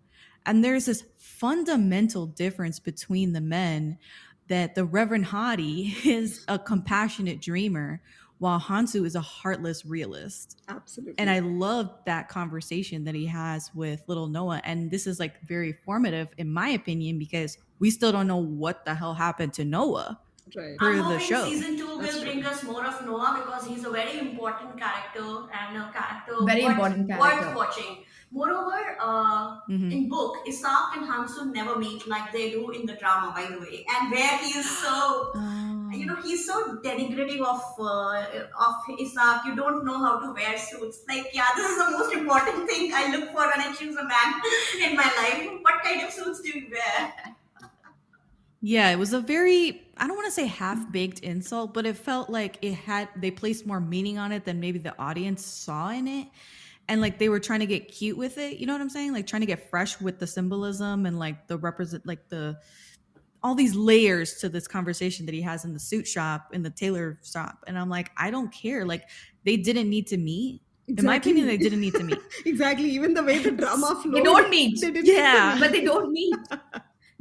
And there's this fundamental difference between the men that the Reverend Hadi is a compassionate dreamer while Hansu is a heartless realist. And Absolutely. I love that conversation that he has with little Noah. And this is like very formative, in my opinion, because we still don't know what the hell happened to Noah. Right. For I'm the hoping show. season 2 That's will true. bring us more of Noah because he's a very important character and a character Very important worth character. watching. Moreover, Mm-hmm. in book, Isak and Hansu never meet like they do in the drama, by the way. And where he is so, Oh. he's so denigrating of Isak. You don't know how to wear suits. Like, yeah, this is the most important thing I look for when I choose a man in my life. What kind of suits do you wear? Yeah, it was a very, I don't want to say half-baked insult, but it felt like they placed more meaning on it than maybe the audience saw in it. And like they were trying to get cute with it, you know what I'm saying? Like trying to get fresh with the symbolism and like all these layers to this conversation that he has in the suit shop, in the tailor shop. And I'm like, I don't care. Like they didn't need to meet. In my opinion, they didn't need to meet. Exactly. Even the way the drama flowed. They don't meet. They didn't Yeah. need to But they don't meet.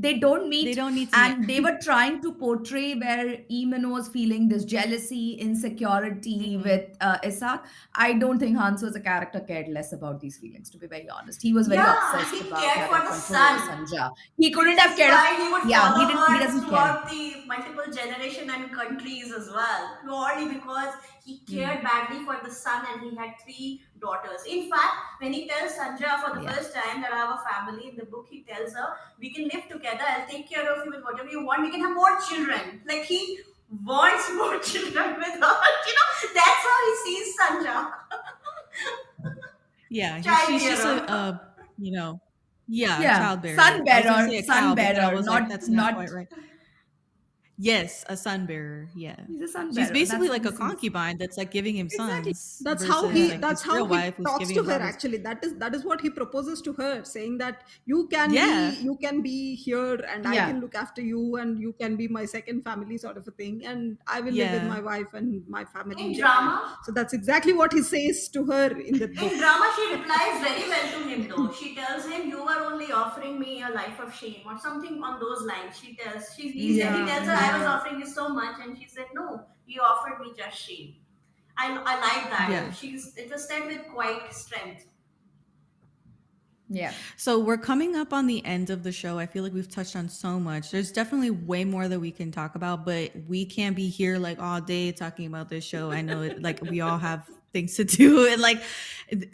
They don't meet. They don't need to And meet. they were trying to portray where Eamon was feeling this jealousy, insecurity with Isak. I don't think Hansu as a character cared less about these feelings, to be very honest. He was very Yeah, obsessed he about cared having for the control over son. Sanja. He couldn't have cared. Why he would Yeah, follow he her doesn't care. throughout the multiple generation and countries as well. Purely because he cared badly for the son and he had 3 daughters. In fact, when he tells Sanja for the Yeah. first time that I have a family, in the book he tells her, we can live together, I'll take care of you with whatever you want, we can have more children. Like he wants more children with her. That's how he sees Sanja. Yeah, Child she's just bearer. childbearer. Sun I was gonna bearer, say a cow, sun but then I bearer, was like, not that's not quite not. right. Yes, a sun bearer. Yeah, He's a sun she's bearer. basically That's like a what he sees. concubine that's like giving him Exactly. sons. That's versus, how he like, that's his real how he wife who's talks giving to him her. daughters. Actually, that is what he proposes to her, saying that you Yeah. can be here and I Yeah. can look after you and you can be my second family, sort of a thing, and I will live with Yeah. my wife and my family In there. drama, So that's exactly what he says to her in the book. In drama, she replies very well to him though. She tells him, "You are only offering me a life of shame," or something on those lines. He tells her, "I was offering you so much," and she said, "No, you offered me just shame." I like that. Yeah. It was said with quite strength. Yeah. So we're coming up on the end of the show. I feel like we've touched on so much. There's definitely way more that we can talk about, but we can't be here like all day talking about this show. I know it, like we all have things to do, and like,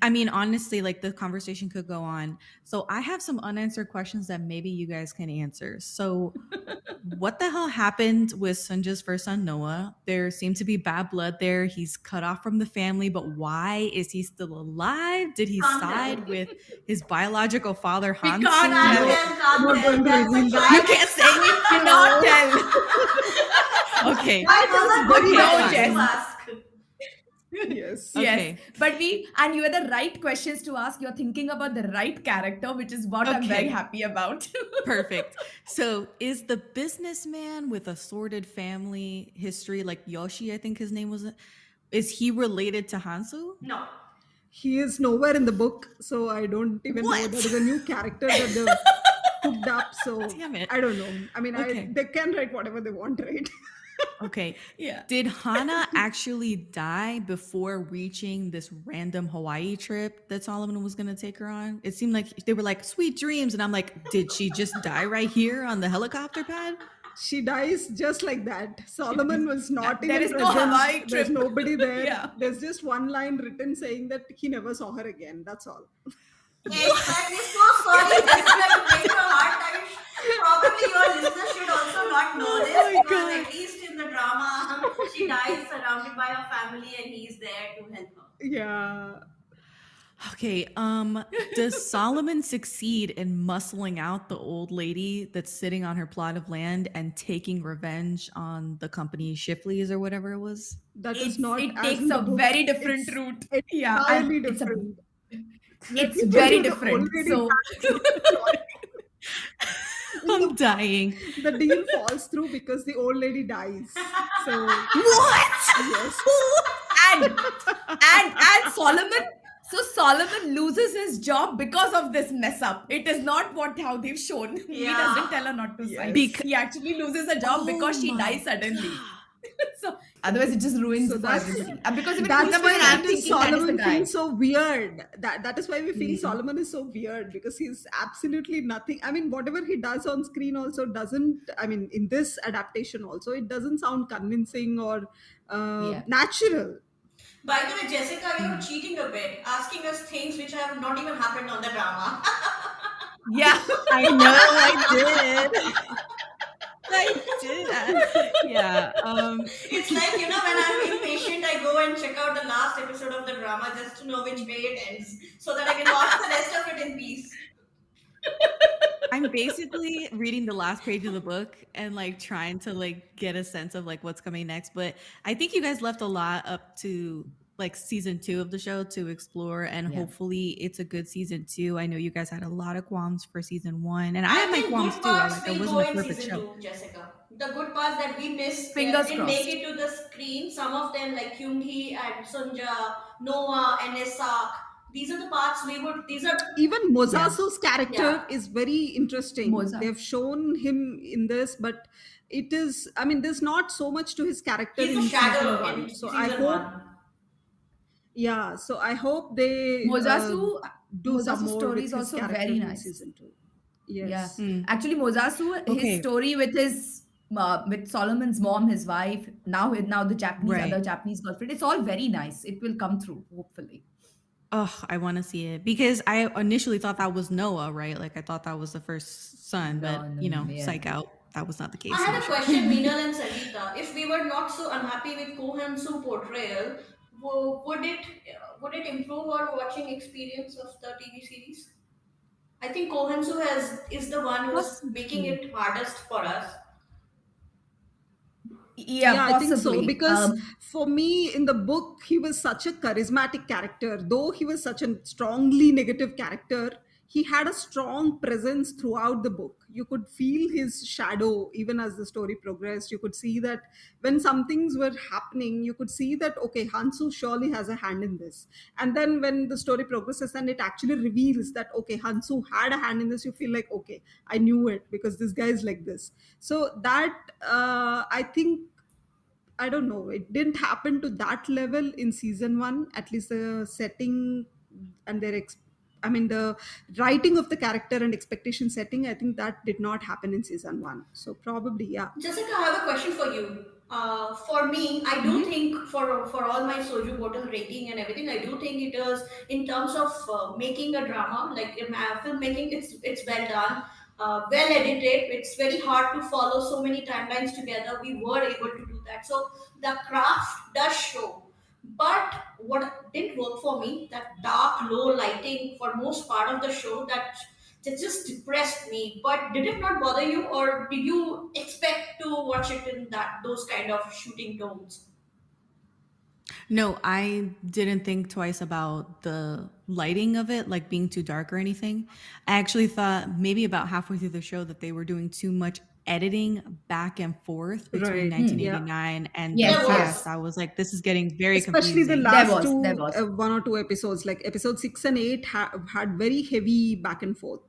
I mean, honestly, like the conversation could go on. So I have some unanswered questions that maybe you guys can answer. So what the hell happened with Sunja's first son, Noah? There seemed to be bad blood there. He's cut off from the family, but why is he still alive? Did he Can't side tell. with his biological father, We Hansu? can't Can't No. tell, Not can't going to tell. That's a reveal that. You child. can't say we cannot tell. Okay. Why doesn't Okay, he fine. know, Jess. to ask? Yes. Okay. Yes, but and you are the right questions to ask. You're thinking about the right character, which is what I'm very Okay. happy about. Perfect. So is the businessman with a sordid family history, like Yoshi, I think his name was, is he related to Hansu? No. He is nowhere in the book, so I don't even know. What? That is a new character that they've cooked up. So Damn it. I don't know. I mean, Okay. they can write whatever they want, right? Okay. Yeah. Did Hana actually die before reaching this random Hawaii trip that Solomon was going to take her on? It seemed like they were like, sweet dreams. And I'm like, did she just die right here on the helicopter pad? She dies just like that. Solomon was not There even is no present. Hawaii There's trip. nobody there. Yeah. There's just one line written saying that he never saw her again. That's all. Yes, but we're so sorry. This is going to break your heart. Probably your listeners should also not know this Oh my because God. at least in the drama, she dies surrounded by her family and he's there to help her. Yeah. Okay. Does Solomon succeed in muscling out the old lady that's sitting on her plot of land and taking revenge on the company Shipley's or whatever it was? That is not It as takes in the a book. very different It's route. entirely Yeah, and different. it's Let me tell very you, the different. already So I'm dying. the deal falls through because the old lady dies. So What? yes. and Solomon. So Solomon loses his job because of this mess up. It is not how they've shown. He Yeah. doesn't tell her not to Yes. sign. Bec- He actually loses a job because she Oh my dies suddenly. God. So otherwise, it just ruins So for that's everybody. Because if it that's Poonam why is, I I'm think thinking that is the Solomon guy. feels so weird. That is why we feel Mm. Solomon is so weird, because he's absolutely nothing. I mean, whatever he does on screen also doesn't. I mean, in this adaptation also, it doesn't sound convincing or Yeah. natural. By the way, Jessica, you're Mm. cheating a bit, asking us things which have not even happened on the drama. Yeah. I know I did. I did. Yeah. It's like, when I'm impatient, I go and check out the last episode of the drama just to know which way it ends so that I can watch the rest of it in peace. I'm basically reading the last page of the book and like trying to like get a sense of like what's coming next. But I think you guys left a lot up to like season 2 of the show to explore, and Yeah. hopefully it's a good season 2. I know you guys had a lot of qualms for season 1, and I I had my think qualms good too. I parts like it will go wasn't a in perfect season show. 2, Jessica. The good parts that we missed, Fingers didn't make crossed. it to the screen. Some of them, like Youn Hee and Sunja, Noah, and Isak. These are the parts we would. These are, Even Yeah. Mosasu's character yeah. is very interesting. Moza. They've shown him in this, but it is. I mean, there's not so much to his character He's the in season shadow one. in So I season hope, 1. yeah. So I hope they Mozasu, do some Mozasu's more story with is his also character very in nice. season two. Yeah. Yes. Mm. Actually, Mozasu, his Okay. story with Solomon's mom, his wife, now the Japanese Right. other Japanese girlfriend, it's all very nice. It will come through, hopefully. Oh, I want to see it because I initially thought that was Noah, right? Like I thought that was the first son, but No, yeah. psych out. That was not the I case in the had a show. question, Minal and Sangeetha. If we were not so unhappy with Kohan Su portrayal, would it improve our watching experience of the TV series? I think Kohan Su is the one who's making Possibly. it hardest for us. Yeah, Yeah, I think so. possibly. Because for me, in the book, he was such a charismatic character. Though he was such a strongly negative character, he had a strong presence throughout the book. You could feel his shadow even as the story progressed. You could see that when some things were happening, you could see that, okay, Hansu surely has a hand in this. And then when the story progresses and it actually reveals that, okay, Hansu had a hand in this, you feel like, okay, I knew it because this guy is like this. So that, I think, I don't know. It didn't happen to that level in season one. At least the setting and I mean, the writing of the character and expectation setting. I think that did not happen in season one. So probably, yeah. Jessica, I have a question for you. For me, I do Mhm. think for all my soju bottle rating and everything, I do think it is in terms of making a drama, like in filmmaking, it's well done, well edited. It's very hard to follow so many timelines together. We were able to do that, so the craft does show. But what didn't work for me, that dark, low lighting for most part of the show, that just depressed me. But did it not bother you, or did you expect to watch it in those kind of shooting tones? No, I didn't think twice about the lighting of it, like being too dark or anything. I actually thought maybe about halfway through the show that they were doing too much editing back and forth between Right. Yeah. 1989 and the Yes, There past. was. yes. I was like, this is getting very Especially the confusing. There last was, there two, was. one or two episodes, like episode 6 and 8, had very heavy back and forth.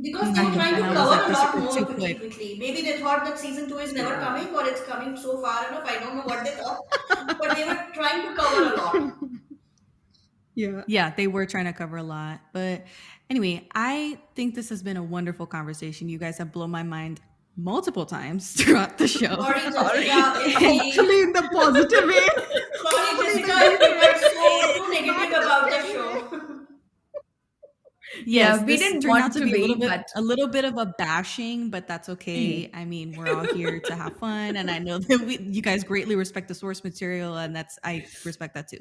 Because they were Mhm. trying And to I was cover like, a this lot is more too quickly, quick. quickly. Maybe they thought that season 2 is never Yeah. coming, or it's coming so far enough. I don't know what they thought, but they were trying to cover a lot. Yeah. Yeah, they were trying to cover a lot. But anyway, I think this has been a wonderful conversation. You guys have blown my mind multiple times throughout the show. Sorry, Sorry. Jessica, if Hopefully we. in the positive way. Sorry, Hopefully Jessica, the if we were so good too way, not negative in a about the scary way. show. Yes, Yeah, we this didn't turned out want to to be be, but a little bit of a bashing, but that's okay. I mean, we're all here to have fun, and I know that you guys greatly respect the source material, and I respect that too.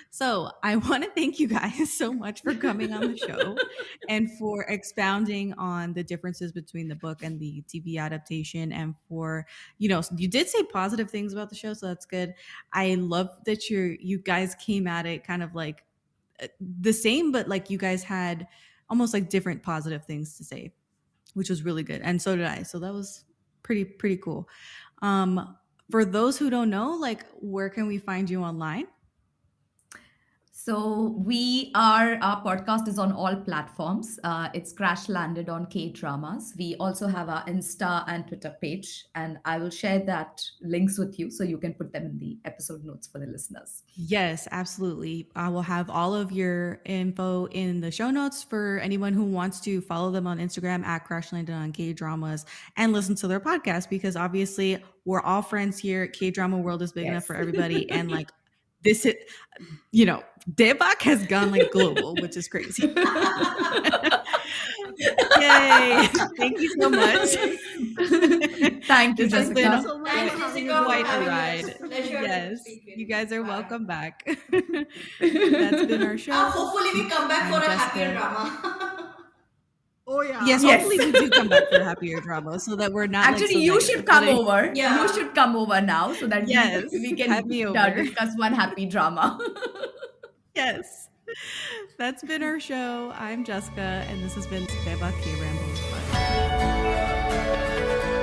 So I want to thank you guys so much for coming on the show and for expounding on the differences between the book and the TV adaptation, and for you did say positive things about the show, so that's good. I love that you guys came at it kind of like the same, but like you guys had almost like different positive things to say, which was really good. And so did I. So that was pretty cool. For those who don't know, like where can we find you online? So our podcast is on all platforms. It's crash landed on K-Dramas. We also have our Insta and Twitter page, and I will share that links with you so you can put them in the episode notes for the listeners. Yes, absolutely. I will have all of your info in the show notes for anyone who wants to follow them on Instagram at Crash Landed on K-Dramas and listen to their podcast, because obviously we're all friends here. K-Drama world is big enough Yes. for everybody. And like this, Daebak has gone like global, which is crazy. Yay. Thank you so much. Thank you, This has Jessica. been so much Thanks, for having Jessica, us for quite a having us. ride. Pleasure to Yes, speak with you guys are Bye. welcome back. That's been our show. Hopefully, we come back I'm for a Jessica. happier drama. Oh yeah. Yes, Yes. hopefully we do come back for a happier drama so that we're not Actually, like so you negative. should come But over. Yeah. You should come over now so that Yes, we can have me over. discuss one happy drama. Yes. That's been our show. I'm Jessica, and this has been Daebak K-Rambles Podcast.